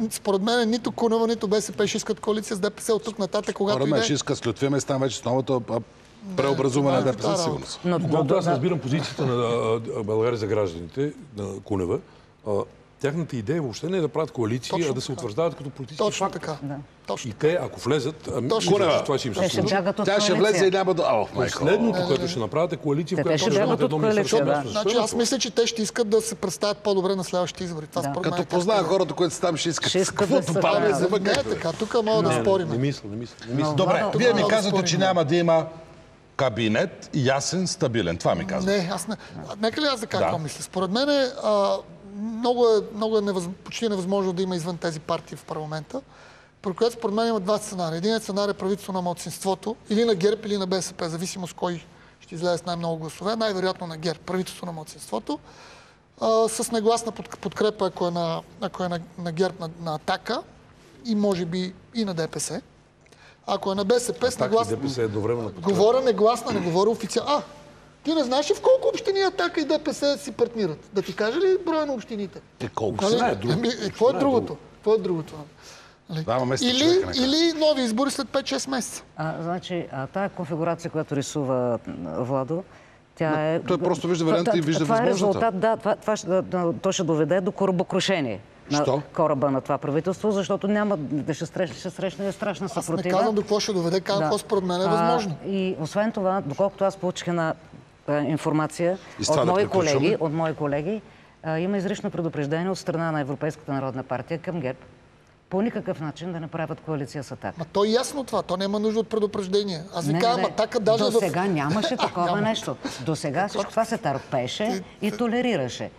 [SPEAKER 5] според мен, нито Кунева, нито БСП ще искат коалиция с ДПС от тук нататък, когато
[SPEAKER 1] иде. Ще искат с Лютви Местан вече с новата преобразуване на ДПС със сигурност.
[SPEAKER 4] Когато аз разбирам позицията на България за гражданите, на Кунева, тяхната идея въобще не е да правят коалиции,
[SPEAKER 5] Точно
[SPEAKER 4] а да се
[SPEAKER 5] така.
[SPEAKER 4] утвърждават като политически
[SPEAKER 5] Точно
[SPEAKER 4] фактор.
[SPEAKER 5] така. Точно.
[SPEAKER 4] И те, ако влезат,
[SPEAKER 1] Кунева,
[SPEAKER 4] това ще им
[SPEAKER 3] Те
[SPEAKER 4] се
[SPEAKER 3] ще
[SPEAKER 4] случи.
[SPEAKER 3] бягат от
[SPEAKER 1] Тя ще влезе и
[SPEAKER 3] коалиция.
[SPEAKER 1] няма да... Ох, майко.
[SPEAKER 4] Последното, което ще направят е коалиция, в
[SPEAKER 3] Те
[SPEAKER 4] която
[SPEAKER 3] ще
[SPEAKER 4] ще
[SPEAKER 3] бягат
[SPEAKER 4] имат едно
[SPEAKER 3] от коалиция,
[SPEAKER 4] министерство.
[SPEAKER 3] да.
[SPEAKER 5] Значи аз мисля, че те ще искат да се представят по-добре на следващите избори. Това според мен
[SPEAKER 1] Като
[SPEAKER 5] е
[SPEAKER 1] позная
[SPEAKER 5] тяхната
[SPEAKER 1] хората, които са там, ще искат
[SPEAKER 3] Ще искат да
[SPEAKER 1] каквото
[SPEAKER 3] се
[SPEAKER 1] падне,
[SPEAKER 3] правят.
[SPEAKER 1] взема
[SPEAKER 5] идея. Не е така. Тук мога да спорим.
[SPEAKER 4] Не мисля.
[SPEAKER 1] Добре,
[SPEAKER 3] Владо,
[SPEAKER 1] вие ми
[SPEAKER 5] Владо,
[SPEAKER 1] казвате,
[SPEAKER 5] спорим,
[SPEAKER 1] че
[SPEAKER 5] да.
[SPEAKER 1] няма да има кабинет ясен, стабилен. Това ми казвате.
[SPEAKER 5] Не, аз не. Нека ли аз да кажа
[SPEAKER 1] Да.
[SPEAKER 5] какво мисля? Според мен много е почти невъзможно да има извън тези партии в парламента, при което според мен има два сценария. Единият сценарий е правителство на малцинството, или на ГЕРБ, или на БСП, зависимо с кой ще излезе с най-много гласове. Най-вероятно на ГЕРБ, правителство на малцинството, с негласна подкрепа, ако е на ГЕРБ, на Атака и може би и на ДПС. Ако е на БСП, с
[SPEAKER 4] Так и
[SPEAKER 5] негласна...
[SPEAKER 4] ДПС едновременно.
[SPEAKER 5] Говоря негласна, не говоря официално. Ти не знаеш ли в колко общини Атака и ДПС си партнират? Да ти кажа ли броя на общините?
[SPEAKER 1] Колко
[SPEAKER 5] Нали?
[SPEAKER 1] са?
[SPEAKER 5] Какво е другото? Какво е другото? Нали?
[SPEAKER 1] Двама месеца човека не
[SPEAKER 5] Или нови избори след 5-6 месеца.
[SPEAKER 3] Значи, тая конфигурация, която рисува Владо, тя е...
[SPEAKER 1] той просто вижда варианта и вижда
[SPEAKER 3] това е
[SPEAKER 1] възможността.
[SPEAKER 3] резултат, да, то ще доведе до корабокрушение на
[SPEAKER 1] Що?
[SPEAKER 3] кораба на това правителство, защото няма ще срещне страшна
[SPEAKER 5] Аз не
[SPEAKER 3] съпротива.
[SPEAKER 5] казвам до какво ще доведе, казвам какво според мен е възможно.
[SPEAKER 3] И освен това, доколкото аз получих една информация
[SPEAKER 1] И с това
[SPEAKER 3] от мои колеги, има изрично предупреждение от страна на Европейската народна партия към ГЕРБ по никакъв начин да не правят коалиция с Атака.
[SPEAKER 5] Ма то е ясно това, то няма нужда от предупреждение. Аз ви казвам, Атака даже
[SPEAKER 3] До сега нямаше такова
[SPEAKER 5] Няма.
[SPEAKER 3] нещо. До сега всичко това се търпеше и толерираше.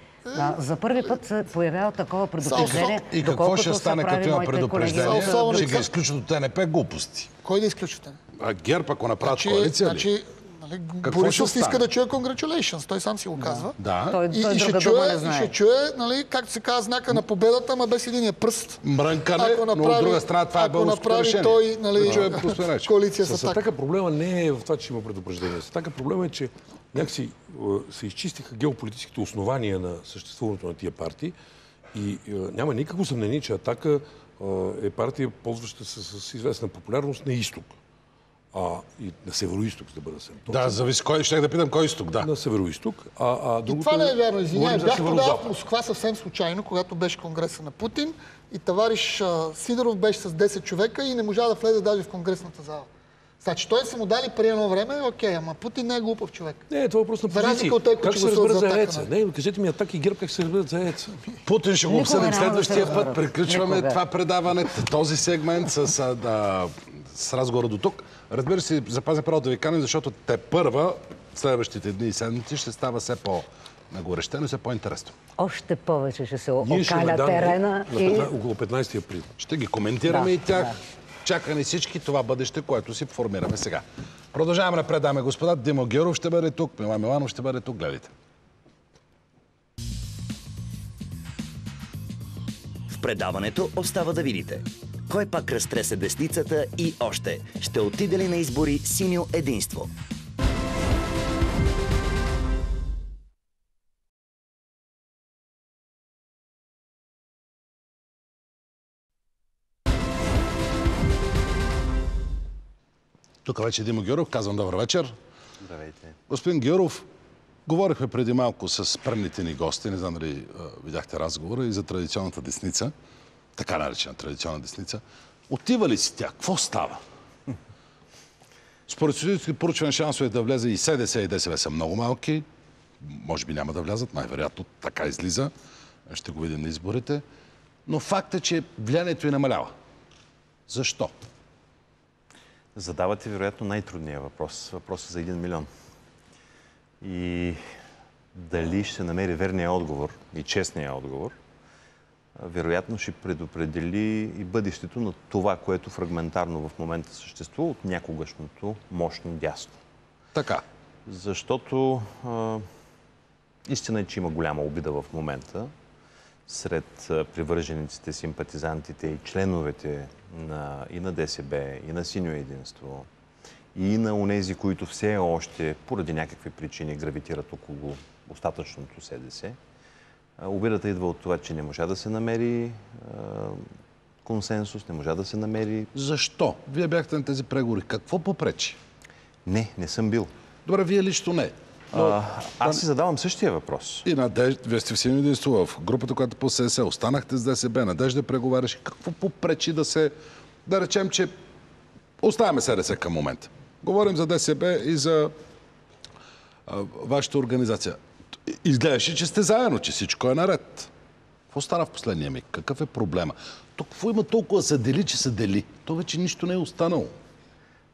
[SPEAKER 3] За първи път се появява такова предупреждение,
[SPEAKER 1] И какво
[SPEAKER 3] доколкото
[SPEAKER 1] ще
[SPEAKER 3] са
[SPEAKER 1] стане,
[SPEAKER 3] прави
[SPEAKER 1] като има
[SPEAKER 3] моите
[SPEAKER 1] предупреждение?
[SPEAKER 3] колеги.
[SPEAKER 5] Особено
[SPEAKER 1] Ще ги
[SPEAKER 5] лица.
[SPEAKER 1] изключат от ТНП глупости.
[SPEAKER 5] Кой да изключите?
[SPEAKER 1] А ГЕРБ, ако направят коалиция ли?
[SPEAKER 5] Нали,
[SPEAKER 1] Какво
[SPEAKER 5] Борисов
[SPEAKER 1] ще
[SPEAKER 5] иска
[SPEAKER 1] стане?
[SPEAKER 5] да чуе congratulations, той сам си го казва.
[SPEAKER 1] Да.
[SPEAKER 3] Той
[SPEAKER 5] И
[SPEAKER 3] друга
[SPEAKER 5] ще
[SPEAKER 3] дума не
[SPEAKER 5] чуе,
[SPEAKER 3] знае.
[SPEAKER 5] ще чуе, нали, както се казва, знака на победата, ама без единия пръст.
[SPEAKER 1] Мрънкане, но от друга страна това е българското
[SPEAKER 5] направи
[SPEAKER 1] решение.
[SPEAKER 5] той, нали,
[SPEAKER 1] Да чуе господин Речев.
[SPEAKER 5] коалиция
[SPEAKER 4] С
[SPEAKER 5] с Атака.
[SPEAKER 4] Атака проблема не е в това, че има предупреждение. С Атака проблема е, че някакси се изчистиха геополитическите основания на съществуването на тия партии и няма никакво съмнение, че Атака е партия, ползваща се с известна популярност на изток. И на северо-исток, за да бъда съвсем точен.
[SPEAKER 1] Да, зависи кой. Ще да питам кой изток, да.
[SPEAKER 4] На северо-исток.
[SPEAKER 5] И това не е вярно, извинявай.
[SPEAKER 4] Говорим за
[SPEAKER 5] Бях тогава в
[SPEAKER 4] северо-запад.
[SPEAKER 5] Москва съвсем случайно, когато беше конгреса на Путин и товариш Сидоров беше с 10 човека и не можа да влезе даже в конгресната зала. Значи той са му дали преди едно време, окей, ама Путин не е глупав човек.
[SPEAKER 4] Не, това е въпрос на
[SPEAKER 5] За разлика
[SPEAKER 4] позиции.
[SPEAKER 5] от тези, които
[SPEAKER 4] Как се
[SPEAKER 5] гласуват
[SPEAKER 4] разберат
[SPEAKER 5] за
[SPEAKER 4] за
[SPEAKER 5] Атака,
[SPEAKER 4] яйца? Не, кажете ми Атака и ГЕРБ как се разберат за яйца.
[SPEAKER 1] Путин ще го
[SPEAKER 3] Никога
[SPEAKER 1] обсъдим
[SPEAKER 3] няма да се
[SPEAKER 1] следващия път.
[SPEAKER 3] разберат.
[SPEAKER 1] Приключваме
[SPEAKER 3] Никога.
[SPEAKER 1] това предаване, този сегмент с разговора до тук. Разбира се, запазя право да ви каним, защото те първа, следващите дни и седмици ще става все по-нагорещено и все по-интересно.
[SPEAKER 3] Още повече ще се
[SPEAKER 4] Ние ще
[SPEAKER 3] окаля
[SPEAKER 4] дадем
[SPEAKER 3] терена и...
[SPEAKER 4] около 15 април.
[SPEAKER 1] Ще ги коментираме
[SPEAKER 3] Да,
[SPEAKER 1] и тях.
[SPEAKER 3] да.
[SPEAKER 1] Чака ни всички това бъдеще, което си формираме сега. Продължаваме напред, дами и господа. Димо Геров ще бъде тук, Милан Миланов ще бъде тук. Гледайте.
[SPEAKER 2] В предаването остава да видите кой пак разтресе десницата и още ще отиде ли на избори синьо единство.
[SPEAKER 1] Тук вече Димо Геров. Казвам добър вечер.
[SPEAKER 6] Здравейте.
[SPEAKER 1] Господин Геров, говорихме преди малко с предните ни гости, не знам дали видяхте разговора, и за традиционната десница, така наречена традиционна десница. Отива ли си тя? Какво става? Според социологически поручване шансовете да влезе и СДС и ДСВ са много малки. Може би няма да влязат, най-вероятно така излиза. Ще го видим на изборите. Но факт е, че влиянието й намалява. Защо?
[SPEAKER 6] Задавате, вероятно, най-трудния въпрос. Въпросът за 1 милион. И дали ще намери верния отговор и честния отговор, вероятно ще предопредели и бъдещето на това, което фрагментарно в момента съществува от някогашното мощно дясно.
[SPEAKER 1] Така.
[SPEAKER 6] Защото истина е, че има голяма обида в момента сред привържениците, симпатизантите и членовете и на ДСБ, и на Синьо единство, и на онези, които все още поради някакви причини гравитират около остатъчното СДС. Обидата идва от това, че не можа да се намери консенсус, не можа да се намери...
[SPEAKER 1] Защо? Вие бяхте на тези преговори. Какво попречи?
[SPEAKER 6] Не съм бил.
[SPEAKER 1] Добре, вие лично не.
[SPEAKER 6] Аз си задавам същия въпрос.
[SPEAKER 1] И Надежда, вие сте в Синьо единство в групата, която по СДС, останахте с ДСБ, Надежда преговаряше. Какво попречи да се... Да речем, че оставяме СДС към момента. Говорим за ДСБ и за вашата организация. Изглеждаше, че сте заедно, че всичко е наред. Какво стана в последния миг? Какъв е проблема? Тук какво има толкова се дели, че се дели? То вече нищо не е останало.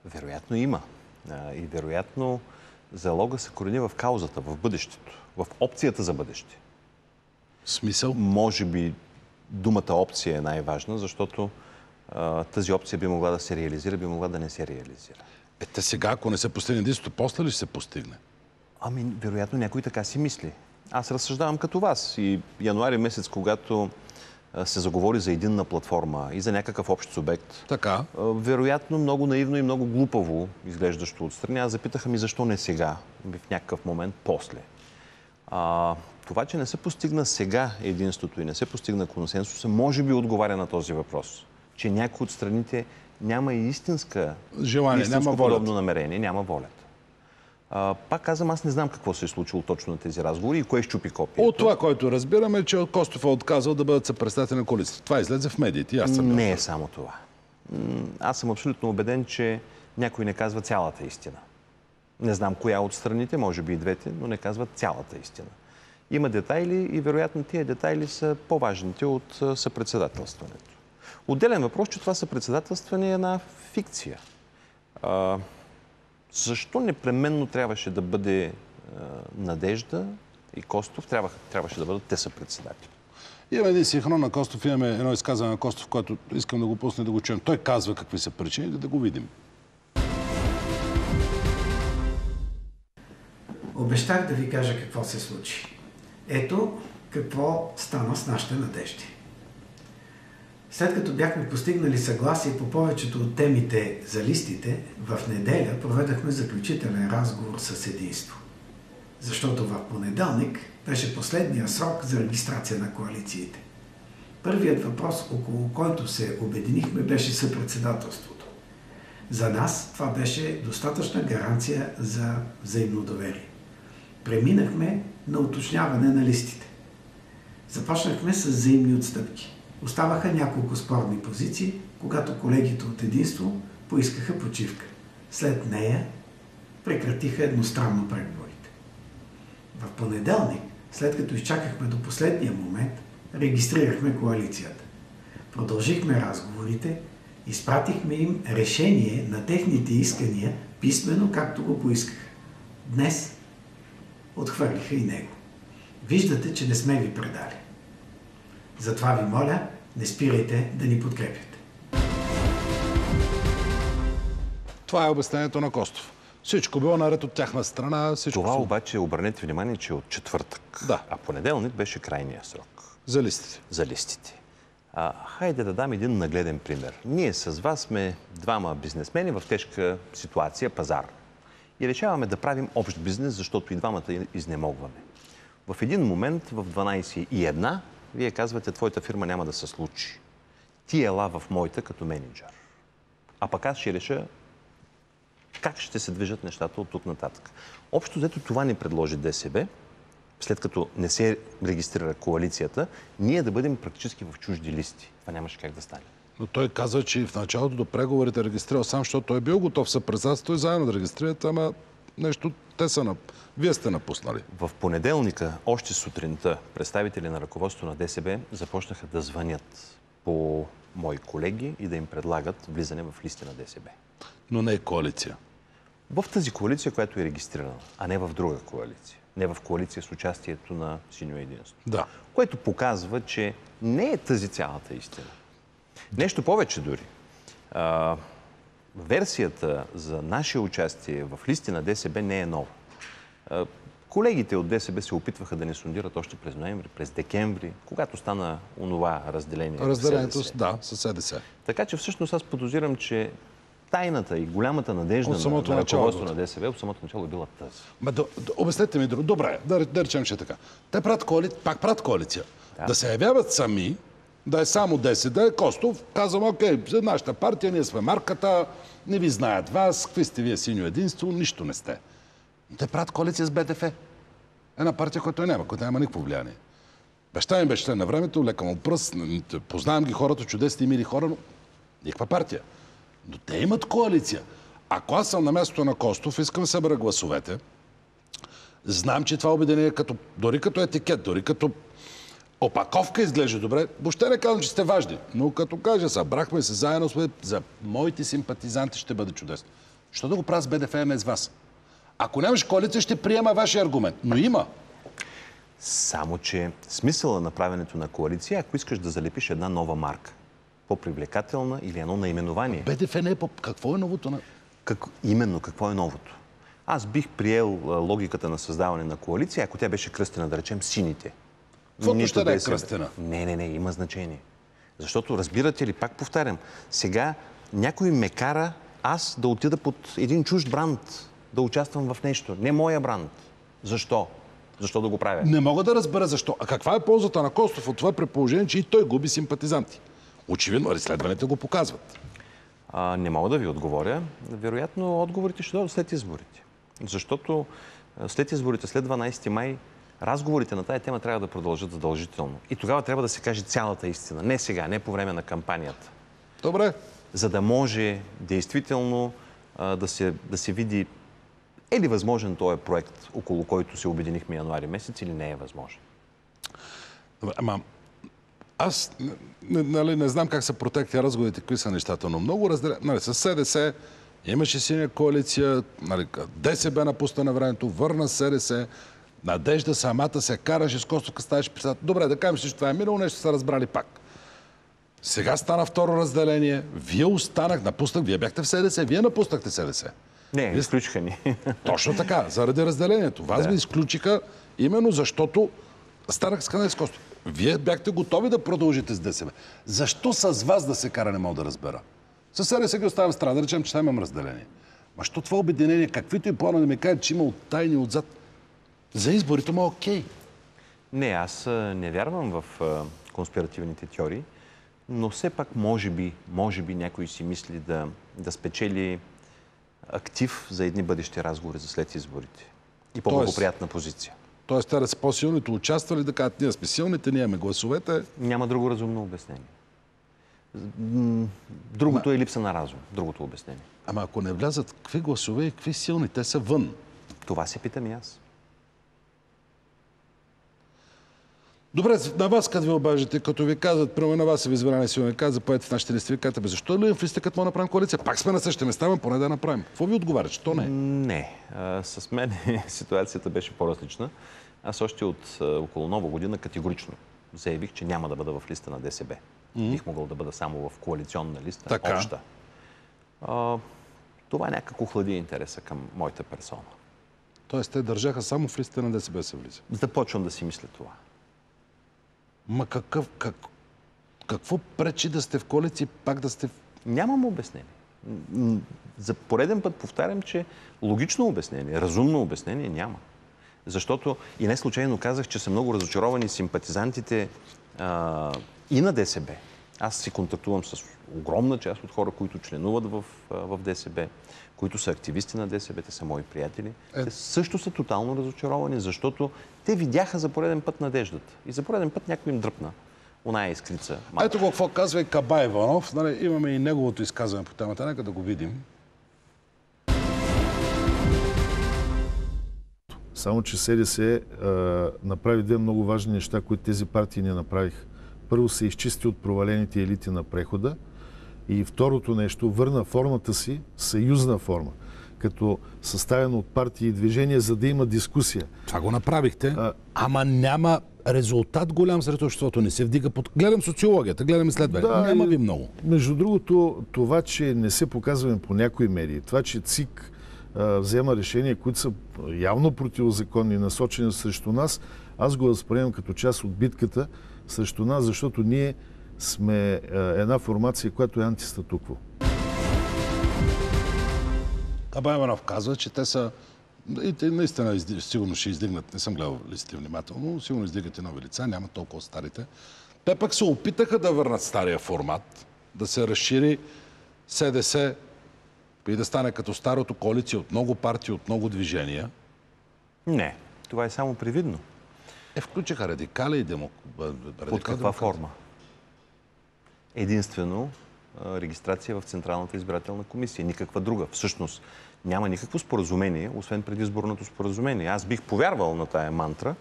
[SPEAKER 6] Вероятно има. И вероятно залога се корени в каузата, в бъдещето, в опцията за бъдеще.
[SPEAKER 1] Смисъл?
[SPEAKER 6] Може би думата опция е най-важна, защото тази опция би могла да се реализира, би могла да не се реализира.
[SPEAKER 1] Те сега, ако не се постигне единството, после ли ще се постигне?
[SPEAKER 6] Ами, вероятно някой така си мисли. Аз разсъждавам като вас. И януари месец, когато се заговори за единна платформа и за някакъв общ субект,
[SPEAKER 1] Така.
[SPEAKER 6] вероятно много наивно и много глупаво изглеждащо отстрани. Аз запитаха ми защо не сега, в някакъв момент после. Това, че не се постигна сега единството и не се постигна консенсуса, може би отговаря на този въпрос. Че някой от страните няма и истинска
[SPEAKER 1] желание, няма волята.
[SPEAKER 6] подобно намерение, няма волята. Пак казвам, аз не знам какво се е случило точно на тези разговори и кое щупи копието.
[SPEAKER 1] От това, което разбираме, че Костов е отказал да бъдат съпредседатели на коалицията. Това излезе в медиите. Аз съм
[SPEAKER 6] не е само това. Аз съм абсолютно убеден, че някой не казва цялата истина. Не знам коя от страните, може би и двете, но не казват цялата истина. Има детайли и вероятно тия детайли са по-важните от съпредседателстването. Отделен въпрос, че това съпредседателстване е една фикция. Защо непременно трябваше да бъде Надежда и Костов? Трябваше да бъдат те съпредседатели.
[SPEAKER 1] Имаме един синхрон на Костов, имаме едно изказване на Костов, което искам да го пусне да го чуем. Той казва какви са причините, да го видим.
[SPEAKER 7] Обещах да ви кажа какво се случи. Ето какво стана с нашите надежди. След като бяхме постигнали съгласие по повечето от темите за листите, в неделя проведахме заключителен разговор с единство. Защото в понеделник беше последния срок за регистрация на коалициите. Първият въпрос, около който се обединихме, беше съпредседателството. За нас това беше достатъчна гаранция за взаимно доверие. Преминахме на уточняване на листите. Започнахме с взаимни отстъпки. Оставаха няколко спорни позиции, когато колегите от единство поискаха почивка. След нея прекратиха едностранно преговорите. В понеделник, след като изчакахме до последния момент, регистрирахме коалицията. Продължихме разговорите, изпратихме им решение на техните искания писмено, както го поискаха. Днес отхвърлиха и него. Виждате, че не сме ви предали. Затова ви моля, не спирайте да ни подкрепяте.
[SPEAKER 1] Това е обяснението на Костов. Всичко било наред от тяхна страна.
[SPEAKER 6] Това обаче, обърнете внимание, че е от четвъртък.
[SPEAKER 1] Да.
[SPEAKER 6] А понеделник беше крайния срок.
[SPEAKER 1] За листите.
[SPEAKER 6] За листите. Хайде да дам един нагледен пример. Ние с вас сме двама бизнесмени в тежка ситуация, пазар. И решаваме да правим общ бизнес, защото и двамата изнемогваме. В един момент, в 12:01, вие казвате, твоята фирма няма да се случи. Ти ела в моята като менеджер. А пък аз ще реша как ще се движат нещата от тук нататък. Общо взето това ни предложи ДСБ, след като не се регистрира коалицията, ние да бъдем практически в чужди листи. Това нямаше как да стане.
[SPEAKER 1] Но той каза, че в началото до преговорите е регистрирал сам, защото той е бил готов съпредседателство и заедно да регистрират, ама нещо вие сте напуснали.
[SPEAKER 6] В понеделника, още сутринта, представители на ръководството на ДСБ започнаха да звънят по мои колеги и да им предлагат влизане в листи на ДСБ.
[SPEAKER 1] Но не е коалиция.
[SPEAKER 6] В тази коалиция, която е регистрирана, а не в друга коалиция. Не в коалиция с участието на Синьо единство.
[SPEAKER 1] Да.
[SPEAKER 6] Което показва, че не е тази цялата истина. Нещо повече дори. Версията за наше участие в листи на ДСБ не е нова. Колегите от ДСБ се опитваха да ни сондират още през ноември, през декември, когато стана онова разделение.
[SPEAKER 1] Разделението, да, със СДС.
[SPEAKER 6] Така че всъщност аз подозирам, че тайната и голямата надежда на ръководството на ДСБ от самото начало е била тази.
[SPEAKER 1] Обяснете ми друго. Добре, да речем, че е така. Те пак правят коалиция. Да се явяват сами Да е само 10, да е Костов. Казвам, окей, за нашата партия, ние сме марката, не ви знаят вас, какви сте вие синьо единство, нищо не сте. Те правят коалиция с БДФ. Една партия, която няма, която няма никакво влияние. Баща ми беше член на времето, лека му пръст, познавам ги хората, чудесни и мили хора, но никаква партия. Но те имат коалиция. Ако аз съм на мястото на Костов, искам да събера гласовете, знам, че това обединение дори като етикет, дори като опаковка изглежда добре. Въобще не казвам, че сте важни, но като кажа, събрахме се заедно, за моите симпатизанти ще бъде чудесно. Що да го правя с БДФ, а не с вас? Ако нямаш коалиция, ще приема вашия аргумент. Но има.
[SPEAKER 6] Само, че смисъла на правенето на коалиция, ако искаш да залепиш една нова марка, по-привлекателна или едно наименование.
[SPEAKER 1] БДФ не е Какво е новото?
[SPEAKER 6] Именно, какво е новото? Аз бих приел логиката на създаване на коалиция, ако тя беше кръстена, да речем, сините.
[SPEAKER 1] Каквото ще да е кръстена?
[SPEAKER 6] Не, има значение. Защото, разбирате ли, пак повтарям, сега някой ме кара аз да отида под един чужд бранд, да участвам в нещо. Не моя бранд. Защо? Защо да го правя?
[SPEAKER 1] Не мога да разбера защо. А каква е ползата на Костов от това при положение, че и той губи симпатизанти? Очевидно, изследванията го показват.
[SPEAKER 6] Не мога да ви отговоря. Вероятно, отговорите ще дойдат след изборите. Защото след изборите, след 12 май, разговорите на тая тема трябва да продължат задължително. И тогава трябва да се каже цялата истина. Не сега, не по време на кампанията.
[SPEAKER 1] Добре.
[SPEAKER 6] За да може действително да се види е ли възможен този проект, около който се обединихме януари месец, или не е възможен.
[SPEAKER 1] Добре, ама аз не знам как са протекли разговорите, какви са нещата, но много разделя. С СДС имаше синя коалиция, ДСБ напусна на времето, върна СДС, Надежда самата се караше с Костовка, ставаше председател. Добре, да кажем, че това е минало, нещо са разбрали пак. Сега стана второ разделение. Вие напуснах, вие бяхте в СДС, вие напуснахте СДС.
[SPEAKER 6] Не, изключиха ни.
[SPEAKER 1] Точно така, заради разделението. Вас ви изключиха именно защото станах скандал с Костов. Вие бяхте готови да продължите с ДСБ. Защо с вас да се кара, не мога да разбера. Със СДС ги оставям в страна, да речем, че там имам разделение. Ма що това обединение, каквито и плана да ми кажат, че има от тайни отзад. За изборите му окей.
[SPEAKER 6] Не, аз не вярвам в конспиративните теории, но все пак може би някой си мисли да спечели актив за едни бъдещи разговори за след изборите. И по-благоприятна позиция.
[SPEAKER 1] Тоест, те да са по-силните участвали, да кажат, ние сме силните, ние имаме гласовете.
[SPEAKER 6] Няма друго разумно обяснение. Другото е липса на разум. Другото обяснение.
[SPEAKER 1] Ама ако не влязат, какви гласове и какви силни? Те са вън.
[SPEAKER 6] Това се питам и аз.
[SPEAKER 1] Добре, на вас като ви обажите, като ви казват, прямо на вас са ви избрани силни, казват, запоете в нашите листи, ви казвате, защо ли в листа, като му направим коалиция? Пак сме на същите места, поне да направим. Какво ви отговаря, че то не е?
[SPEAKER 6] Не. С мен ситуацията беше по-различна. Аз още от около Нова година категорично заявих, че няма да бъда в листа на ДСБ. Бих могъл да бъда само в коалиционна листа,
[SPEAKER 1] така.
[SPEAKER 6] Обща. Това някак охлади интереса към моята персона.
[SPEAKER 1] Тоест, те държаха само в листа на ДСБ се влиза.
[SPEAKER 6] Започвам да си мисля това.
[SPEAKER 1] Ма какво пречи да сте в коалиция, пак да сте в...
[SPEAKER 6] Нямам обяснение. За пореден път повтарям, че логично обяснение, разумно обяснение няма. Защото и не случайно казах, че са много разочаровани симпатизантите и на ДСБ. Аз си контактувам с огромна част от хора, които членуват в ДСБ, които са активисти на ДСБ, те са мои приятели. Те също са тотално разочаровани, защото те видяха за пореден път надеждата. И за пореден път някой им дръпна оная искрица.
[SPEAKER 1] Ето какво казва и Каба Иванов. Имаме и неговото изказване по темата. Нека да го видим.
[SPEAKER 8] Само, че СДС направи две много важни неща, които тези партии не направиха. Първо се изчисти от провалените елити на прехода и второто нещо, върна формата си, съюзна форма, като съставена от партии и движения, за да има дискусия.
[SPEAKER 1] Това го направихте, ама няма резултат голям сред обществото. Не се вдига под... Гледам социологията, гледам изследване. Да, няма ви много.
[SPEAKER 8] Между другото, това, че не се показваме по някои медии, това, че ЦИК взема решения, които са явно противозаконни, насочени срещу нас, аз го възприемам като част от битката срещу нас, защото ние сме една формация, която е антистатукво.
[SPEAKER 1] Каба Иванов казва, че те са... И те наистина сигурно ще издигнат, не съм гледал листите внимателно, сигурно издигат и нови лица, няма толкова старите. Те пък се опитаха да върнат стария формат, да се разшири СДС и да стане като старото коалиция от много партии, от много движения.
[SPEAKER 6] Не, това е само привидно.
[SPEAKER 1] Включиха радикали и
[SPEAKER 6] Под каква форма? Единствено регистрация в Централната избирателна комисия. Никаква друга. Всъщност няма никакво споразумение, освен предизборното споразумение. Аз бих повярвал на тая мантра,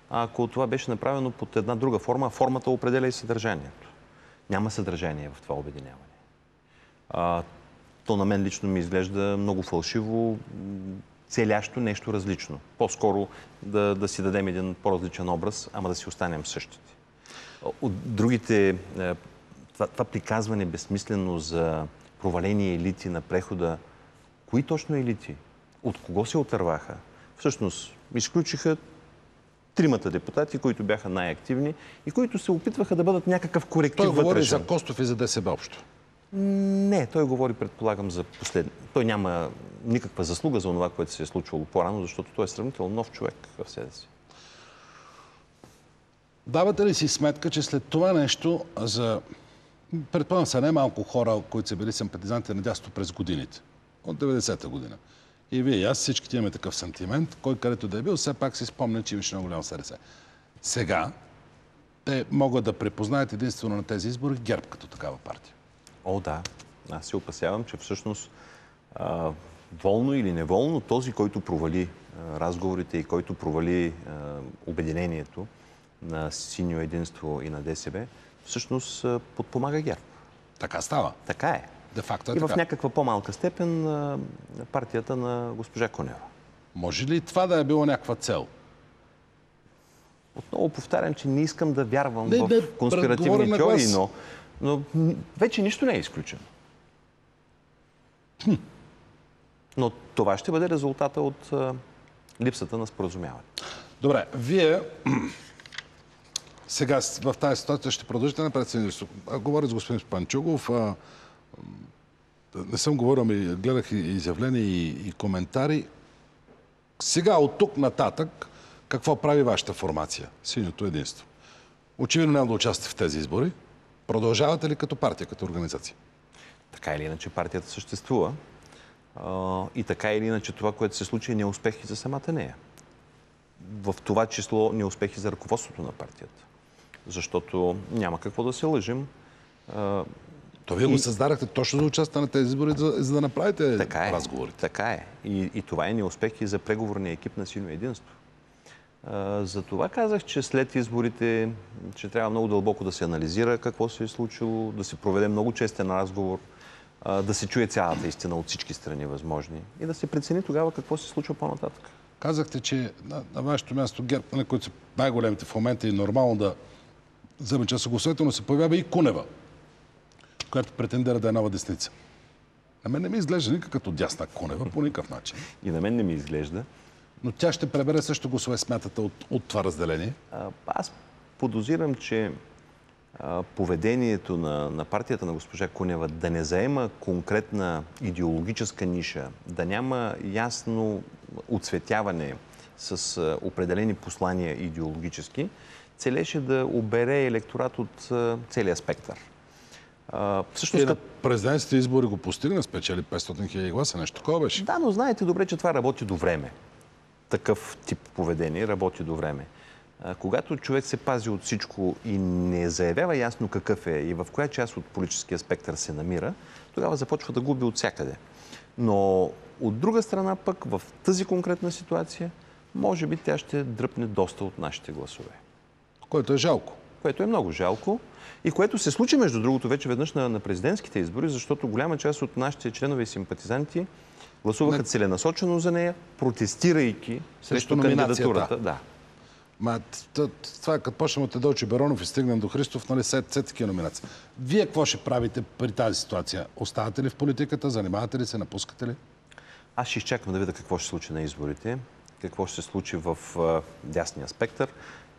[SPEAKER 6] ако това беше направено под една друга форма, формата определя и съдържанието. Няма съдържание в това обединяване. То на мен лично ми изглежда много фалшиво, целящо нещо различно. По-скоро да си дадем един по-различен образ, ама да си останем същите. От другите, това приказване безсмислено за провалени елити на прехода, кои точно елити? От кого се отърваха? Всъщност, изключиха тримата депутати, които бяха най-активни и които се опитваха да бъдат някакъв коректив
[SPEAKER 1] вътрешен. Той говори
[SPEAKER 6] за
[SPEAKER 1] Костов и за ДСБ общо.
[SPEAKER 6] Не, той говори, предполагам, за последно. Той няма никаква заслуга за това, което се е случвало по-рано, защото той е сравнително нов човек в себе си.
[SPEAKER 1] Давате ли си сметка, че след това нещо предполагам са немалко хора, които са били симпатизанти на дясно през годините, от 90-та година. И вие и аз всички имаме такъв сантимент, кой където да е бил, все пак си спомня, че имаше много голямо СДС. Сега те могат да препознаят единствено на тези избори ГЕРБ като такава партия.
[SPEAKER 6] О, да. Аз се опасявам, че всъщност волно или неволно този, който провали разговорите и който провали обединението на Синьо единство и на ДСБ, всъщност подпомага ГЕРБ.
[SPEAKER 1] Така става.
[SPEAKER 6] Така е.
[SPEAKER 1] Де-факто е
[SPEAKER 6] и
[SPEAKER 1] така.
[SPEAKER 6] В някаква по-малка степен партията на госпожа Кунева.
[SPEAKER 1] Може ли това да е било някаква цел?
[SPEAKER 6] Отново повтарям, че не искам да вярвам в конспиративни теории, но вече нищо не е изключено. Но това ще бъде резултата от липсата на споразумяване.
[SPEAKER 1] Добре, вие сега в тази ситуация ще продължите напред. Говоря с господин Панчугов. Не съм говорил, гледах и изявления и коментари. Сега от тук нататък какво прави вашата формация? Синьото единство. Очевидно няма да участвате в тези избори. Продължавате ли като партия, като организация?
[SPEAKER 6] Така или иначе партията съществува. И така или иначе това, което се случи, е неуспехи за самата нея. В това число неуспехи за ръководството на партията. Защото няма какво да се лъжим.
[SPEAKER 1] То вие го създадахте точно за участие на тези избори, за да направите разговорите.
[SPEAKER 6] Така е. И това е неуспехи за преговорния екип на Синьо единство. За това казах, че след изборите ще трябва много дълбоко да се анализира какво се е случило, да се проведе много честен разговор, да се чуе цялата истина от всички страни възможни и да се прецени тогава какво се случва по-нататък.
[SPEAKER 1] Казахте, че на вашето място ГЕРБ, на които са най-големите в момента, и нормално да вземе част съгласувателно, се появява и Кунева, която претендира да е нова десница. На мен не ми изглежда никак като дясна Кунева, по никакъв начин.
[SPEAKER 6] И на мен не ми изглежда.
[SPEAKER 1] Но тя ще пребере също гласове, смятате, от това разделение?
[SPEAKER 6] Аз подозирам, че поведението на партията на госпожа Кунева да не заема конкретна идеологическа ниша, да няма ясно оцветяване с определени послания идеологически, целеше да обере електорат от целия спектър.
[SPEAKER 1] Всъщност, на президентските избори го постигна, спечели 500 000 гласа, нещо такова беше.
[SPEAKER 6] Да, но знаете добре, че това работи до време. Такъв тип поведение работи до време. Когато човек се пази от всичко и не заявява ясно какъв е и в коя част от политическия спектър се намира, тогава започва да губи от всякъде. Но от друга страна пък, в тази конкретна ситуация, може би тя ще дръпне доста от нашите гласове.
[SPEAKER 1] Което е жалко.
[SPEAKER 6] Което е много жалко и което се случи, между другото, вече веднъж на президентските избори, защото голяма част от нашите членове и симпатизанти гласуваха целенасочено за нея, протестирайки срещу кандидатурата. Да.
[SPEAKER 1] Това е като почнем от Едойчо Беронов и стигнем до Христов, нали, все такива номинации. Вие какво ще правите при тази ситуация? Оставате ли в политиката? Занимавате ли се? Напускате ли?
[SPEAKER 6] Аз ще изчакам да видя какво ще се случи на изборите, какво ще се случи в дясния спектър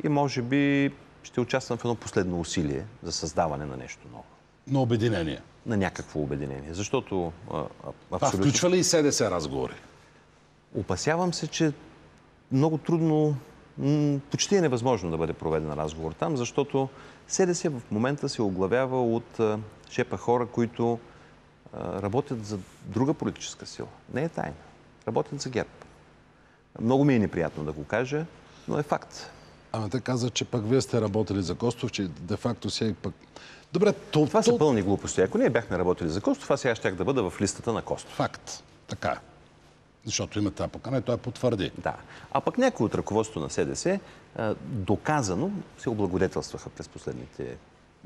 [SPEAKER 6] и може би ще участвам в едно последно усилие за създаване на нещо ново.
[SPEAKER 1] На обединение?
[SPEAKER 6] На някакво обединение. Защото
[SPEAKER 1] това включва ли и СДС разговори?
[SPEAKER 6] Опасявам се, че много трудно Почти е невъзможно да бъде проведен разговор там, защото СДС в момента се оглавява от шепа хора, които работят за друга политическа сила. Не е тайна. Работят за ГЕРБ. Много ми е неприятно да го кажа, но е факт.
[SPEAKER 1] Ама те казват, че пък вие сте работили за Костов, че де-факто сега пък... Добре,
[SPEAKER 6] това са пълни глупости. Ако ние бяхме работили за Костов, аз сега щях да бъда в листата на Костов.
[SPEAKER 1] Факт. Така е. Защото има тази покана и той потвърди.
[SPEAKER 6] Да. А пък някои от ръководството на СДС доказано се облагодетелстваха през последните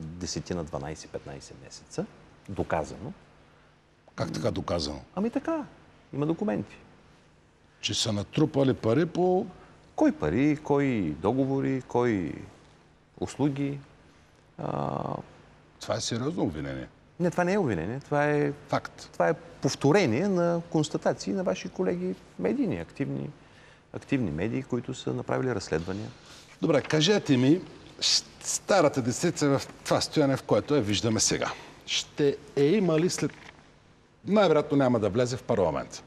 [SPEAKER 6] 10 на 12-15 месеца. Доказано.
[SPEAKER 1] Как така доказано?
[SPEAKER 6] Ами така. Има документи.
[SPEAKER 1] Че са натрупали пари по...
[SPEAKER 6] Кой пари, кой договори, кой услуги.
[SPEAKER 1] Това е сериозно обвинение.
[SPEAKER 6] Не, това не е обвинение. Това е
[SPEAKER 1] факт.
[SPEAKER 6] Това е повторение на констатации на ваши колеги медийни, активни медии, които са направили разследвания.
[SPEAKER 1] Добре, кажете ми, старата десница в това стояне, в което я виждаме сега, ще има ли след... Най-вероятно няма да влезе в парламент.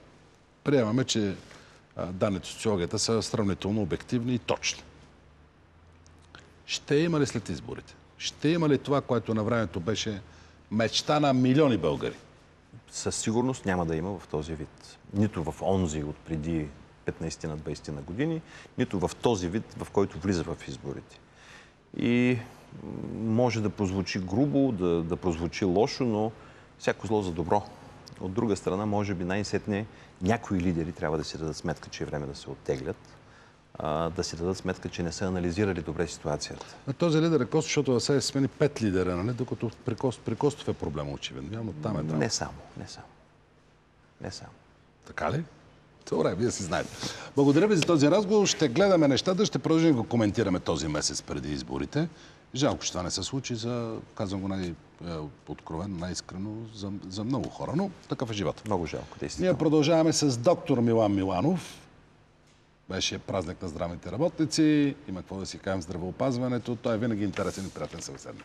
[SPEAKER 1] Приемаме, че данните от социологията са сравнително обективни и точни. Ще има ли след изборите? Ще има ли това, което на времето беше мечта на милиони българи?
[SPEAKER 6] Със сигурност няма да има в този вид. Нито в онзи от преди 15 на 20 на години, нито в този вид, в който влиза в изборите. И може да прозвучи грубо, да прозвучи лошо, но всяко зло за добро. От друга страна, може би най-сетне някои лидери трябва да си дадат сметка, че е време да се оттеглят, да си дадат сметка, че не са анализирали добре ситуацията.
[SPEAKER 1] А този лидер е Костов, защото да се смени 5 лидера, нали? Докато при Костов е проблема, очевидно. Явно там е драма.
[SPEAKER 6] Не само.
[SPEAKER 1] Така ли? Добре, вие си знаете. Благодаря ви за този разговор. Ще гледаме нещата, ще продължим да го коментираме този месец преди изборите. Жалко, че това не се случи, казвам го най-откровено, най-искрено за много хора, но такъв е живота.
[SPEAKER 6] Много жалко, действително.
[SPEAKER 1] Ние продължаваме с доктор Милан Миланов. Беше празник на здравните работници. Има какво да си кажем в здравеопазването. Той е винаги интересен и приятен събеседник.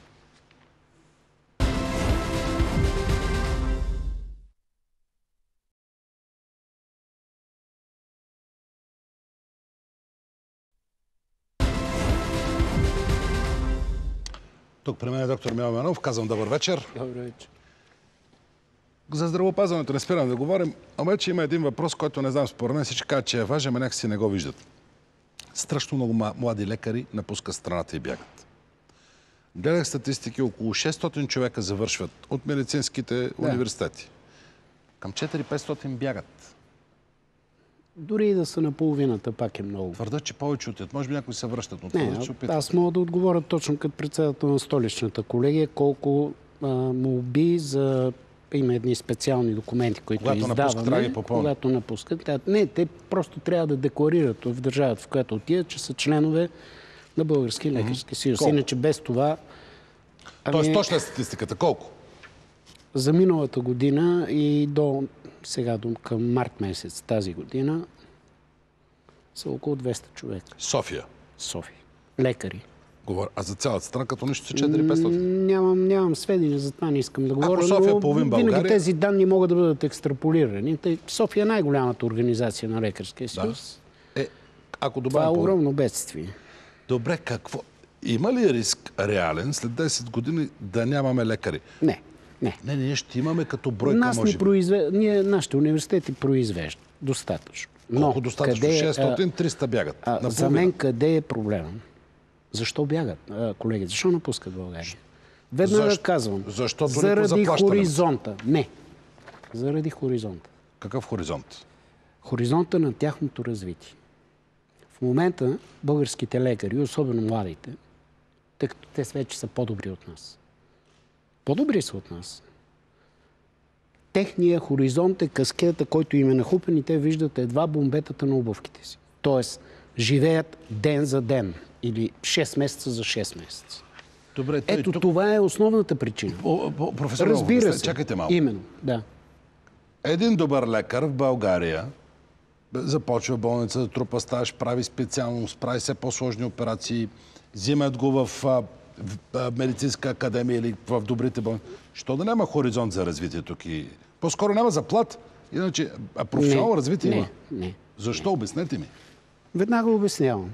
[SPEAKER 1] Тук при мен е доктор Милан Миланов. Казвам добър вечер.
[SPEAKER 9] Добър вечер.
[SPEAKER 1] За здравеопазването не спирам да говорим, ама че има един въпрос, който не знам, според мен всички казват, че е важен, но някакси не го виждат. Страшно много млади лекари напускат страната и бягат. Гледах статистики, около 600 човека завършват от медицинските университети. Към 400-500 бягат.
[SPEAKER 9] Дори и да са на половината, пак е много.
[SPEAKER 1] Твърдят, че повече отиват. Може би някои се връщат, но
[SPEAKER 9] не, аз мога да отговоря точно като председател на столичната колегия, колко молби за... Има едни специални документи, които издаваме, когато напускат. Не, те просто трябва да декларират в държавата, в която отидат, че са членове на Български лекарски съюз. Иначе без това...
[SPEAKER 1] Тоест точна е статистиката. Колко?
[SPEAKER 9] За миналата година и до сега, към март месец тази година, са около 200 човека.
[SPEAKER 1] София?
[SPEAKER 9] София. Лекари.
[SPEAKER 1] А за цялата страна, като нищо са 400-500?
[SPEAKER 9] Нямам сведения, за това не искам да говоря,
[SPEAKER 1] София, но
[SPEAKER 9] винаги тези данни могат да бъдат екстраполирани. София е най-голямата организация на Лекарския съюз.
[SPEAKER 1] Ако
[SPEAKER 9] това е огромно бедствие.
[SPEAKER 1] Добре, какво? Има ли риск реален след 10 години да нямаме лекари?
[SPEAKER 9] Не.
[SPEAKER 1] Не, ние ще имаме като бройка, може би.
[SPEAKER 9] Нашите университети произвеждат достатъчно.
[SPEAKER 1] Колко достатъчно? 600-300 бягат.
[SPEAKER 9] За мен къде е проблема? Защо бягат колегите? Защо напускат България? Веднага казвам. Заради хоризонта. Не. Заради хоризонта.
[SPEAKER 1] Какъв хоризонт?
[SPEAKER 9] Хоризонта на тяхното развитие. В момента българските лекари, особено младите, тъй като те вече са по-добри от нас. По-добри са от нас. Техният хоризонт е каскетата, който им е нахупен и те виждат едва бомбетата на обувките си. Тоест, живеят ден за ден. Или 6 месеца за 6 месеца.
[SPEAKER 1] Добре,
[SPEAKER 9] това е основната причина.
[SPEAKER 1] Професор,
[SPEAKER 9] разбира се.
[SPEAKER 1] Чакайте малко.
[SPEAKER 9] Именно, да.
[SPEAKER 1] Един добър лекар в България започва в болница да трупа стаж, прави специалност, прави все по-сложни операции, взимат го в медицинска академия или в добрите болници. Що да няма хоризонт за развитие тук? По-скоро няма заплат. Иначе професионално развитие има.
[SPEAKER 9] Не.
[SPEAKER 1] Защо? Обяснете ми.
[SPEAKER 9] Веднага обяснявам.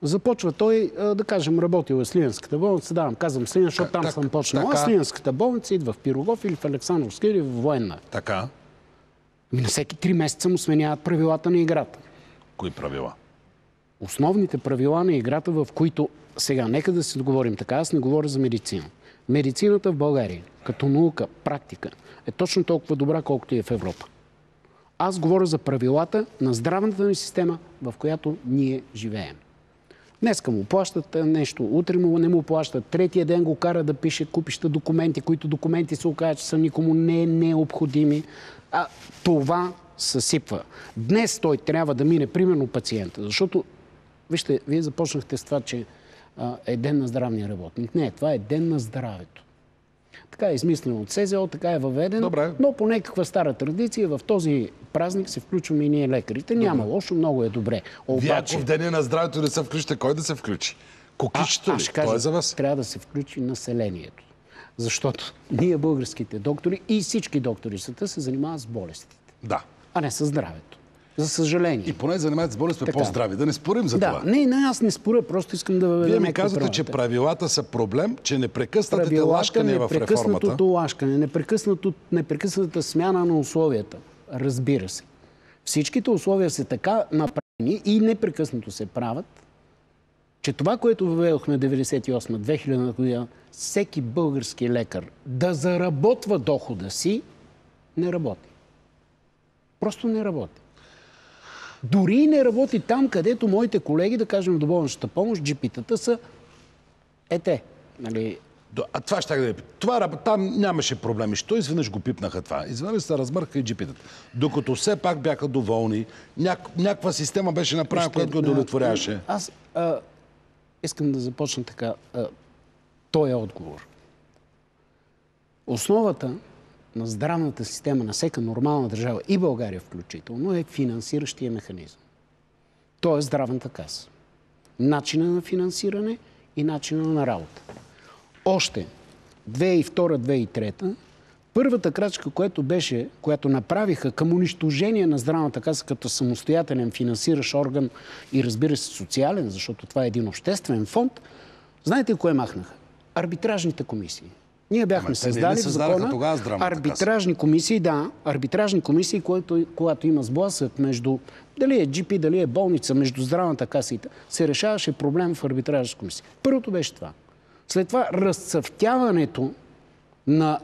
[SPEAKER 9] Започва той, да кажем, работил в Сливенската болница. Казвам Сливен, защото там съм почнал. Сливенската болница идва в Пирогов или в Александровска или в Военна.
[SPEAKER 1] Така.
[SPEAKER 9] На всеки 3 месеца му сменяват правилата на играта.
[SPEAKER 1] Кои правила?
[SPEAKER 9] Основните правила на играта, в които... Сега, нека да си договорим така, аз не говоря за медицина. Медицината в България, като наука, практика, е точно толкова добра, колкото и в Европа. Аз говоря за правилата на здравната ни система, в която ние живеем. Днеска му плащат нещо, утре му не му плащат, третия ден го кара да пише купища документи, които документи се оказват, че са никому не необходими. Това съсипва. Днес той трябва да мине, примерно, пациента, защото, вижте, вие започнахте с това, че е ден на здравния работник. Не, това е ден на здравето. Така е измислено от СЗО, така е въведено,
[SPEAKER 1] Добре.
[SPEAKER 9] Но по някаква стара традиция в този празник се включваме и ние лекарите. Няма лошо, много е добре.
[SPEAKER 1] Вие ако в деня на здравето не се включите, кой да се включи? Кукичето ли? Това е за вас?
[SPEAKER 9] Трябва да се включи населението. Защото ние, българските доктори и всички доктори в света се занимават с болестите.
[SPEAKER 1] Да.
[SPEAKER 9] А не с здравето. За съжаление.
[SPEAKER 1] И поне занимават с болест, сме по-здрави. Да не спорим за това.
[SPEAKER 9] Не, аз не споря, просто искам да въведем.
[SPEAKER 1] Вие ми казвате, че правилата са проблем, че непрекъснатите лашкания в реформата.
[SPEAKER 9] Непрекъснатото лашкане, непрекъснатата смяна на условията. Разбира се. Всичките условия са така направени и непрекъснато се правят, че това, което въведохме 98-2000 година, всеки български лекар да заработва дохода си, не работи. Просто не работи. Дори и не работи там, където моите колеги, да кажем в доболничната помощ, джипитата са нали...
[SPEAKER 1] А това ще да ви питам. Там нямаше проблеми. Що изведнъж го пипнаха това? Изведнъж се размърка и джипитата. Докато все пак бяха доволни, някаква система беше направена, която го удовлетворяваше.
[SPEAKER 9] Аз искам да започна така. Той е отговор. Основата на здравната система на всяка нормална държава и България включително е финансиращия механизъм. То е здравната каса. Начина на финансиране и начина на работа. Още 2002-2003 първата крачка, която направиха към унищожение на здравната каса като самостоятелен финансиращ орган и разбира се социален, защото това е един обществен фонд, знаете кое махнаха? Арбитражните комисии. Ние бяхме създали в закона арбитражни комисии, арбитражни комисии, когато има сблъсък между дали е GP, дали е болница, между здравната каса и се решаваше проблем в арбитражна комисия. Първото беше това. След това разцъфтяването на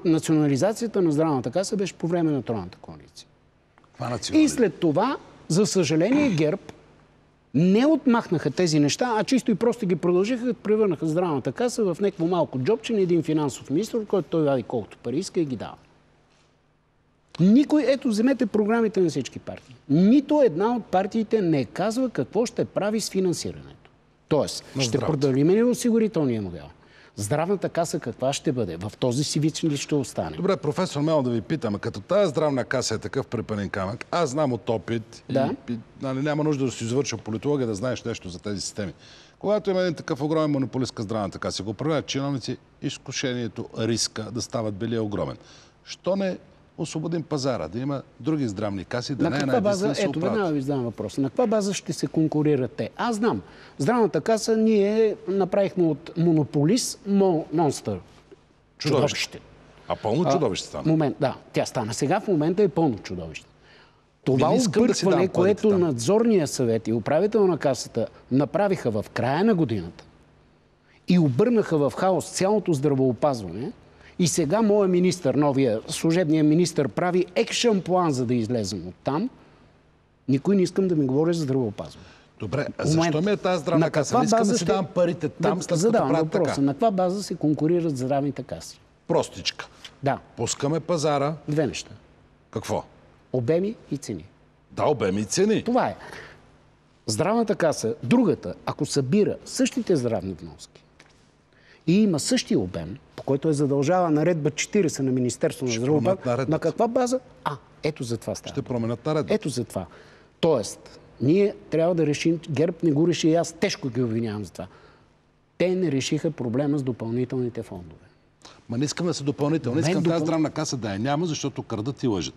[SPEAKER 9] национализацията на здравната каса беше по време на Тройната коалиция. И след това, за съжаление, ГЕРБ не отмахнаха тези неща, а чисто и просто ги продължиха, превърнаха здравната каса в някакво малко джобче на един финансов министр, който той вади колкото пари иска и ги дава. Никой, ето, вземете програмите на всички партии. Нито една от партиите не казва какво ще прави с финансирането. Тоест, ще продължим ли осигурителния модел? Здравната каса каква ще бъде? В този си вид ли ще остане?
[SPEAKER 1] Добре, професор Мело, да ви питам, като тази здравна каса е такъв препънен камък, аз знам от опит и няма нужда да си извършил политология да знаеш нещо за тези системи. Когато има един такъв огромен монополист към здравната каса, го управляват чиновници, изкушението, риска да стават бели е огромен. Що не освободим пазара, да има други здравни каси, да не е най-единствено се оправят?
[SPEAKER 9] Веднага ви задам въпроса. На каква база ще се конкурират те? Аз знам. Здравната каса ние направихме от монополист монстър. Чудовище.
[SPEAKER 1] А пълно чудовище стана?
[SPEAKER 9] Да, тя стана. Сега в момента е пълно чудовище. Това объркване, което надзорния съвет и управител на касата направиха в края на годината и обърнаха в хаос цялото здравеопазване, и сега моят министър, новия служебния министър, прави екшън план, за да излезем от там. Никой не искам да ми говори за здравеопазване.
[SPEAKER 1] Добре, а защо ми е тази здравна каса? Не искам да си давам парите там, след като правят така.
[SPEAKER 9] На каква база се конкурират здравните каси?
[SPEAKER 1] Простичка.
[SPEAKER 9] Да.
[SPEAKER 1] Пускаме пазара.
[SPEAKER 9] Две неща.
[SPEAKER 1] Какво?
[SPEAKER 9] Обеми и цени.
[SPEAKER 1] Да, обеми и цени.
[SPEAKER 9] Това е. Здравната каса, другата, ако събира същите здравни вноски и има същия обем, по който е задължава наредба 40 на Министерство на здравеопазването, на каква база? Ето за това става.
[SPEAKER 1] Ще променят наредба.
[SPEAKER 9] Ето за това. Тоест, ние трябва да решим, ГЕРБ не го реши и аз тежко ги обвинявам за това. Те не решиха проблема с допълнителните фондове.
[SPEAKER 1] Ма не искам да са допълнителни. Искам тази здравна каса да я няма, защото крадат и лъжат.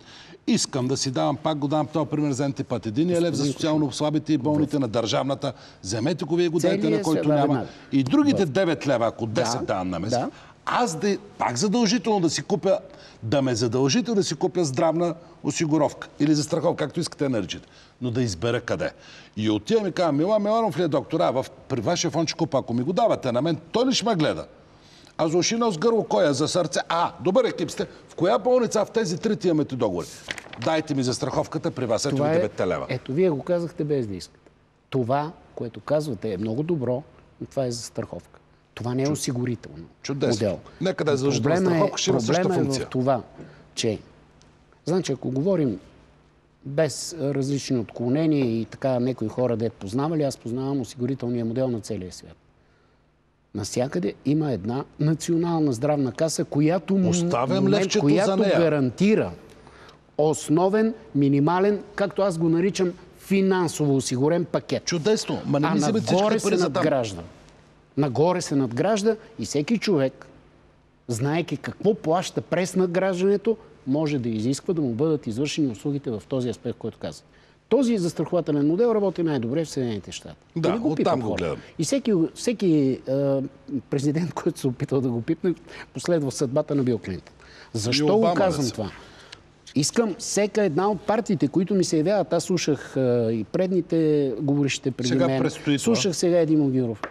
[SPEAKER 1] Искам да си давам, пак го давам този пример за антипат. 1 лев за социално слабите и болните на държавната. Вземете го, вие го дайте на който няма. И другите 9 лева, ако 10 давам на месец, аз пак задължително да си купя, да ме задължите да си купя здравна осигуровка или застраховка, както искате да наричате, но да избера къде. И отивам и казвам, Милан Миланов ли е доктора? При вашия фонд ще купа, ако ми го давате на мен, той ли ще ме гледа? А за ушина с гърло коя? За сърце? добър екип сте. В коя болница в тези 3 имате договори? Дайте ми застраховката при вас. Ето ви 9 лева.
[SPEAKER 9] Ето, вие го казахте без да искате. Това, което казвате, е много добро, но това е застраховка. Това не е осигурително модел.
[SPEAKER 1] Нека да е задължителна застраховка, ще има същата функция.
[SPEAKER 9] Проблема е в това, че значи, ако говорим без различни отклонения и така някои хора да познавали, аз познавам осигурителния модел на целия свят. Навсякъде има една национална здравна каса, която гарантира основен, минимален, както аз го наричам, финансово осигурен пакет.
[SPEAKER 1] Чудесно!
[SPEAKER 9] Нагоре се надгражда и всеки човек, знаейки какво плаща през надграждането, може да изисква да му бъдат извършени услугите в този аспект, който каза. Този застрахователен модел работи най-добре в Съединените щати.
[SPEAKER 1] Да, оттам го гледам.
[SPEAKER 9] И всеки президент, който се опитал да го пипне, последва съдбата на Бил Клинтън. Защо го казвам това? Искам всяка една от партиите, които ми се явяват, аз слушах и предните говорещите преди мен, слушах сега Димо Гюров.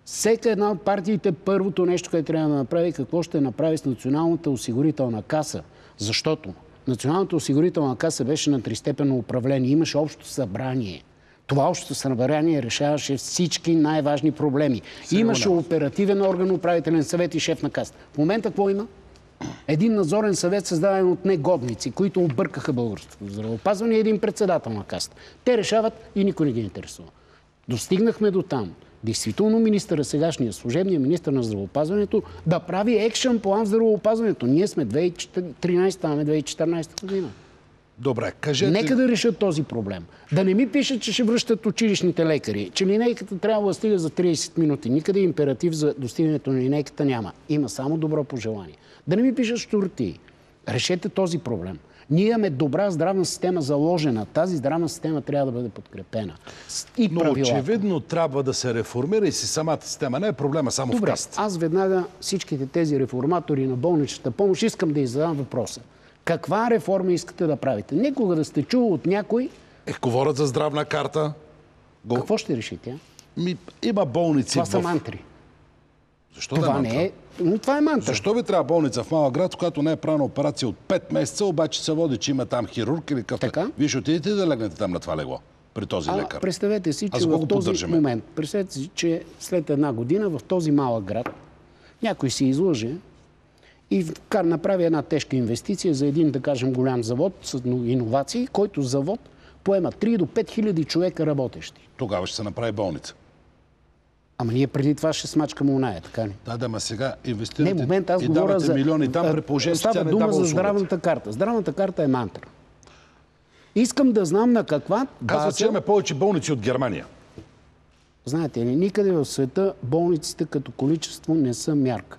[SPEAKER 9] Всяка една от партиите, първото нещо, което трябва да направи, какво ще направи с Националната осигурителна каса. Защото Националната осигурителна каса беше на тристепенно управление. Имаше общо събрание. Това общо събрание решаваше всички най-важни проблеми. Имаше оперативен орган, управителен съвет и шеф на касата. В момента какво има? Един надзорен съвет, създаден от негодници, които объркаха българското здравеопазване, и един председател на касата. Те решават и никой не ги интересува. Достигнахме до там. Действително министъра, сегашния служебния министър на здравеопазването, да прави екшън план в здравеопазването. Ние сме 2013, ами 2014 година.
[SPEAKER 1] Добре, кажете...
[SPEAKER 9] Нека да решат този проблем. Да не ми пишат, че ще връщат училищните лекари, че линейката трябва да стига за 30 минути. Никъде императив за достигането на линейката няма. Има само добро пожелание. Да не ми пишат щурти. Решете този проблем. Ние имаме добра здравна система заложена. Тази здравна система трябва да бъде подкрепена.
[SPEAKER 1] Но очевидно трябва да се реформира и си самата система. Не е проблема само в касата.
[SPEAKER 9] Аз веднага всичките тези реформатори на болничната помощ искам да издадам въпроса. Каква реформа искате да правите? Никога да сте чул от някой...
[SPEAKER 1] Говорят за здравна карта.
[SPEAKER 9] Какво ще реши тя?
[SPEAKER 1] Има болници...
[SPEAKER 9] Това са мантри.
[SPEAKER 1] Защо това
[SPEAKER 9] не е? Но това е мантра.
[SPEAKER 1] Защо ви трябва болница в малък град, която не е правена операция от 5 месеца, обаче се води, че има там хирург или какъв? Вие ще отидете да легнете там на това легло при този лекар?
[SPEAKER 9] Представете си, че в този момент, представете си, че след една година в този малък град някой си излъже и направи една тежка инвестиция за един, да кажем, голям завод с иновации, който завод поема 3 до 5 хиляди човека работещи.
[SPEAKER 1] Тогава ще се направи болница.
[SPEAKER 9] Ама ние преди това ще смачкаме оная, така ли?
[SPEAKER 1] Да, ма сега инвестирате
[SPEAKER 9] не, момент, аз и давате
[SPEAKER 1] милиони там, при положение, че тя не дава услугата.
[SPEAKER 9] Става дума за здравната карта. Здравната карта е мантра. Искам да знам на каква база...
[SPEAKER 1] Казват, че имаме повече болници от Германия.
[SPEAKER 9] Знаете ли, никъде в света болниците като количество не са мярка.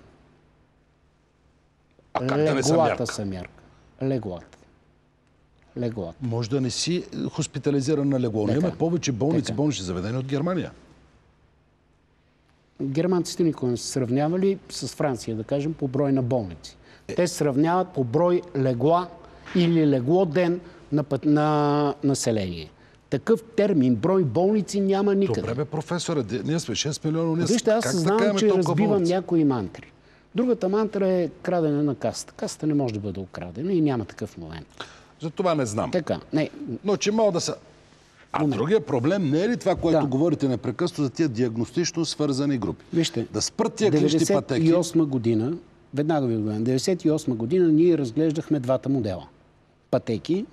[SPEAKER 1] Как да не са мярка?
[SPEAKER 9] Са мярка. Леглата.
[SPEAKER 1] Може да не си хоспитализиран на легло. Имаме повече болници, болнични заведения от Германия.
[SPEAKER 9] Германците никога не са сравнявали с Франция, да кажем, по брой на болници. Те сравняват по брой легла или легло ден на население. Такъв термин, брой болници няма никъде.
[SPEAKER 1] Добре, бе, професоре, ние сме 6 милиона.
[SPEAKER 9] Вижте, аз знам, че разбивам някои мантри. Другата мантра е крадене на касата. Касата не може да бъде украдена и няма такъв момент.
[SPEAKER 1] За това не знам.
[SPEAKER 9] Така, не.
[SPEAKER 1] Но че мога да са... другия проблем не е ли това, което говорите непрекъснато за тия диагностично свързани групи?
[SPEAKER 9] Вижте,
[SPEAKER 1] да спрат тия клинични пътеки.
[SPEAKER 9] 98 година, веднага ви говорим, 98 година ние разглеждахме двата модела. Пътеки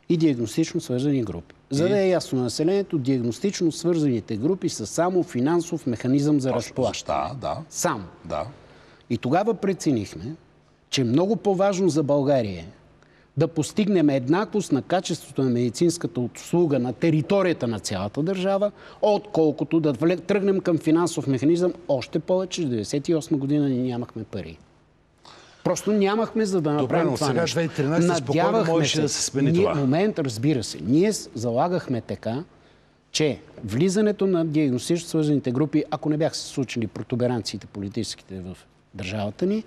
[SPEAKER 9] и диагностично свързани групи. За да е ясно на населението, диагностично свързаните групи са само финансов механизъм за разплащане. Само.
[SPEAKER 1] Да.
[SPEAKER 9] И тогава преценихме, че много по-важно за България е да постигнем еднаквост на качеството на медицинската услуга на територията на цялата държава, отколкото да тръгнем към финансов механизъм. Още повече, в 1998 година ние нямахме пари. Просто нямахме за да направим това нещо.
[SPEAKER 1] Добре, но сега 2013 спокойно можеше да се смени това.
[SPEAKER 9] Момент, разбира се. Ние залагахме така, че влизането на диагностично свързаните групи, ако не бяха се случили протуберанциите политическите в държавата ни,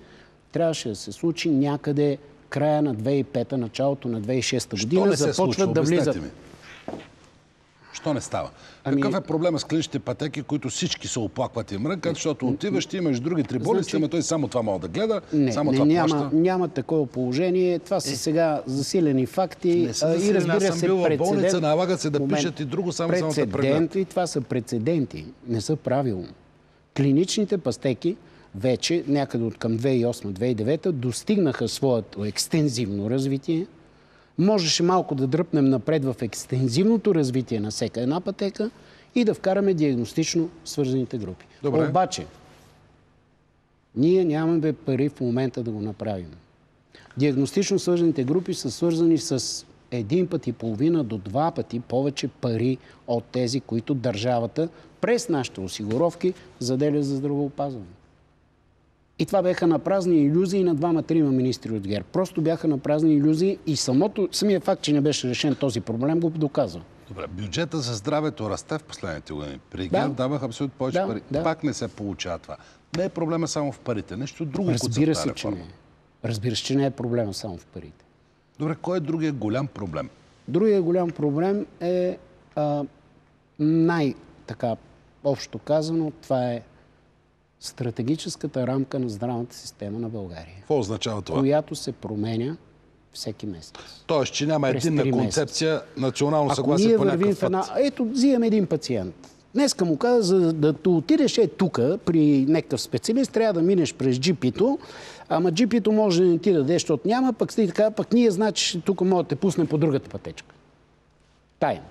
[SPEAKER 9] трябваше да се случи някъде края на 2005-та, началото на 2006 година. Започват да влизат.
[SPEAKER 1] Що не става? Какъв е проблема с клиничните пътеки, които всички се оплакват и мръкат, защото отиваш, ти имаш други три болести, ама той само това мога да гледа, само това плаща?
[SPEAKER 9] Няма такова положение. Това са сега засилени факти.
[SPEAKER 1] И разбира се, аз съм бил в болница, налагат се да пишат и друго, само да прегледат.
[SPEAKER 9] Това са прецеденти, не са правило. Клиничните пътеки вече някъде от към 2008-2009 достигнаха своето екстензивно развитие. Можеше малко да дръпнем напред в екстензивното развитие на всяка една пътека и да вкараме диагностично свързаните групи.
[SPEAKER 1] Добре.
[SPEAKER 9] Обаче, ние нямаме пари в момента да го направим. Диагностично свързаните групи са свързани с 1,5 пъти до 2 пъти повече пари от тези, които държавата през нашите осигуровки заделя за здравеопазване. И това бяха напразни илюзии на 2-3 министри от ГЕРБ. Просто бяха напразни илюзии и самия факт, че не беше решен този проблем, го доказва.
[SPEAKER 1] Добре, бюджета за здравето расте в последните години. При ГЕРБ давах абсолютно повече пари. Пак не се получава това. Не е проблема само в парите. Нещо друго,
[SPEAKER 9] Разбира се, че не е. Разбира се, че не е проблема само в парите.
[SPEAKER 1] Добре, кой е другия голям проблем?
[SPEAKER 9] Другия голям проблем е най-така общо казано, това е стратегическата рамка на здравната система на България.
[SPEAKER 1] Какво означава това?
[SPEAKER 9] Която се променя всеки месец.
[SPEAKER 1] Тоест, че няма единна концепция, национално съгласие по някакъв път.
[SPEAKER 9] Ето, взимам един пациент. Днеска му каза, за да отидеш тук при някакъв специалист, трябва да минеш през GP-то, ама GP-то може да не ти даде, защото няма, пък ние значи тук може да те пусне по другата пътечка. Тайна.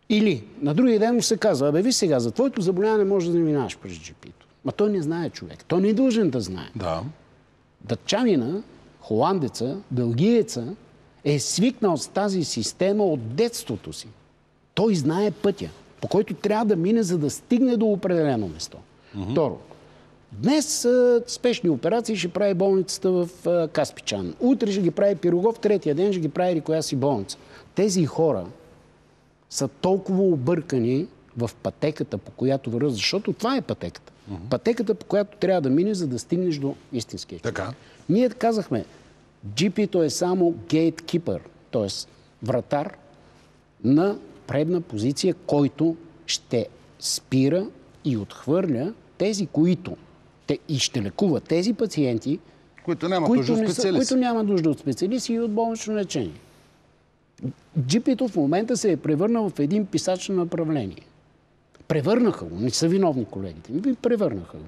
[SPEAKER 9] Или на другия ден му се казва, ви сега, за твоето заболяване може да не минаваш през GP-то. Ма той не знае човек. Той не е дължен да знае.
[SPEAKER 1] Да.
[SPEAKER 9] Датчанина, холандеца, белгиеца е свикнал с тази система от детството си. Той знае пътя, по който трябва да мине, за да стигне до определено место. Второ, днес спешни операции ще прави болницата в Каспичан. Утре ще ги прави Пирогов, третия ден ще ги прави коя си болница. Тези хора са толкова объркани в пътеката, по която върват, защото това е пътеката. Пътеката, по която трябва да мине, за да стигнеш до истинския човек.
[SPEAKER 1] Така.
[SPEAKER 9] Ние казахме, GP-то е само гейткипър, т.е. вратар на предна позиция, който ще спира и отхвърля тези, които и ще лекува тези пациенти,
[SPEAKER 1] които нямат нужда от специалисти.
[SPEAKER 9] Които нямат нужда от специалисти и от болнично лечение. GP-то в момента се е превърнал в един писач на направление. Превърнаха го. Не са виновни колегите. Превърнаха го.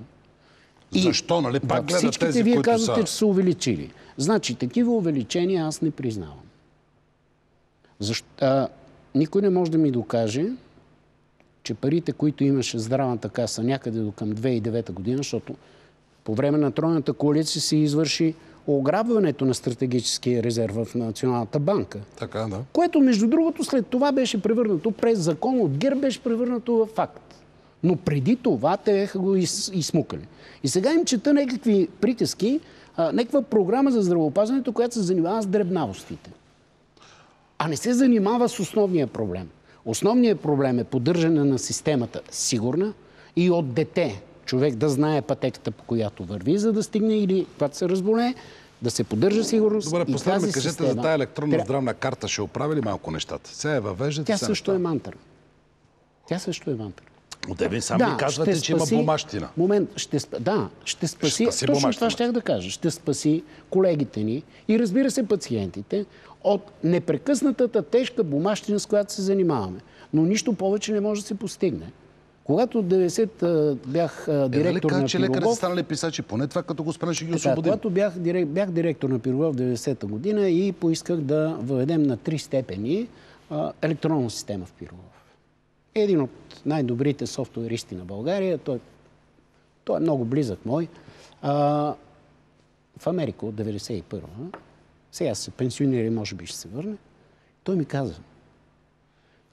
[SPEAKER 1] Защо? Нали? Пак гледат
[SPEAKER 9] всичките
[SPEAKER 1] тези,
[SPEAKER 9] вие
[SPEAKER 1] които
[SPEAKER 9] казвате,
[SPEAKER 1] са...
[SPEAKER 9] че са увеличили. Значи, такива увеличения аз не признавам. Никой не може да ми докаже, че парите, които имаше здравната каса някъде до към 2009 година, защото по време на тройната коалиция се извърши ограбването на стратегическия резерв в Националната банка.
[SPEAKER 1] Така, да.
[SPEAKER 9] Което, между другото, след това беше превърнато през закон от ГЕРБ, беше превърнато в факт. Но преди това те бяха го изсмукали. И сега им чета някакви приказки, някаква програма за здравеопазването, която се занимава с дребнавостите. А не се занимава с основния проблем. Основният проблем е поддържане на системата сигурна и от дете човек да знае пътеката, по която върви, за да стигне или когато се разболее, да се поддържа сигурност.
[SPEAKER 1] Добре, последно кажете
[SPEAKER 9] система,
[SPEAKER 1] за тази електронна здравна карта. Ще оправи ли малко нещата? Сега я въвеждате.
[SPEAKER 9] Тя също е мантър. Тя също е мантър.
[SPEAKER 1] Отдеве сами казвате, че има бумащина.
[SPEAKER 9] Момент, ще спаси точно това щях да кажа. Ще спаси колегите ни и разбира се пациентите от непрекъснатата тежка бумащина, с която се занимаваме. Но нищо повече не може да се постигне. Когато от 90 бях директор на Пирогов...
[SPEAKER 1] че лекарите са станали писачи, поне това като го спрем ще ги освободим.
[SPEAKER 9] Когато бях директор на Пирогов в 90-та година и поисках да въведем на 3 степени електронна система в Пирогов. Един от най-добрите софтуеристи на България, той е много близък мой, в Америка от 91-та, сега се пенсионира и може би ще се върне, той ми каза,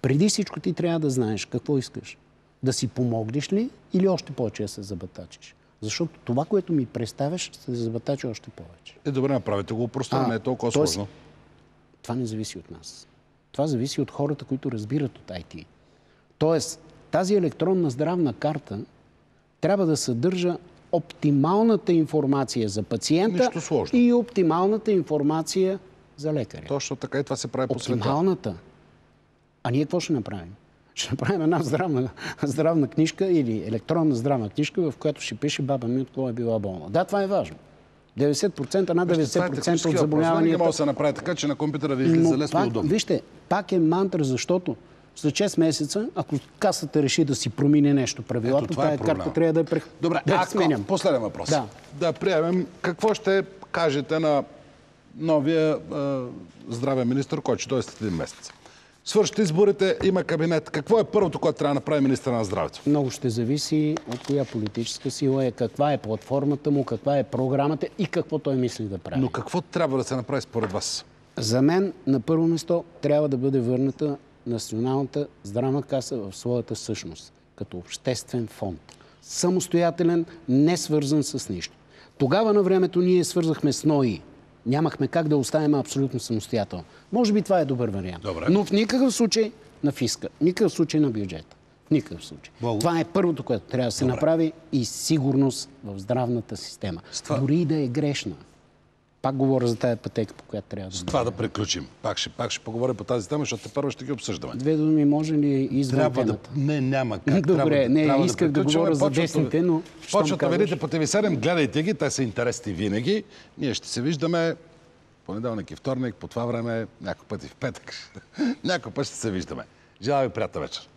[SPEAKER 9] преди всичко ти трябва да знаеш какво искаш. Да си помогнеш ли или още повече да се забатачиш? Защото това, което ми представяш, ще се забатачи още повече.
[SPEAKER 1] Добре, направете го пространно, не е толкова сложно.
[SPEAKER 9] Това не зависи от нас. Това зависи от хората, които разбират от IT. Тоест, тази електронна здравна карта трябва да съдържа оптималната информация за пациента и оптималната информация за лекаря.
[SPEAKER 1] Точно така и това се прави по света.
[SPEAKER 9] Оптималната. А ние какво ще направим? Ще направим една здравна книжка или електронна здравна книжка, в която ще пише баба ми от какво е била болна. Да, това е важно. 90%, над 90% от заболяванията...
[SPEAKER 1] Не може да се направи така, че на компютъра ви излиза лесно и удобно.
[SPEAKER 9] Вижте, пак е мантра, защото след 6 месеца, ако касата реши да си промени нещо правилото, тая карта трябва да е
[SPEAKER 1] Добре, последен въпрос. Да приемем, какво ще кажете на новия здравен министър, който ще дойде след един месец? Свършат изборите, има кабинет. Какво е първото, което трябва да направи министъра на здравето?
[SPEAKER 9] Много ще зависи от коя политическа сила е, каква е платформата му, каква е програмата и какво той мисли да прави.
[SPEAKER 1] Но какво трябва да се направи според вас?
[SPEAKER 9] За мен на първо место трябва да бъде върната Националната здравна каса в своята същност, като обществен фонд. Самостоятелен, не свързан с нищо. Тогава на времето ние свързахме с НОИ. Нямахме как да оставим абсолютно самостоятелно. Може би това е добър вариант.
[SPEAKER 1] Добре.
[SPEAKER 9] Но в никакъв случай на фиска, в никакъв случай на бюджета. В никакъв случай. Това е първото, което трябва да се направи и сигурност в здравната система. Дори и да е грешна. Пак говоря за тая пътека, по която трябва да...
[SPEAKER 1] С това да приключим. Пак ще поговорим по тази тема, защото първо ще ги обсъждаме.
[SPEAKER 9] Две думи може ли извън темата?
[SPEAKER 1] Не, няма как.
[SPEAKER 9] Добре, исках да говоря за десните, но...
[SPEAKER 1] Почват да видите по TV7, гледайте ги, те са интересни винаги. Ние ще се виждаме понеделник и вторник, по това време, някой път и в петък. Някой път ще се виждаме. Желая ви приятна вечер.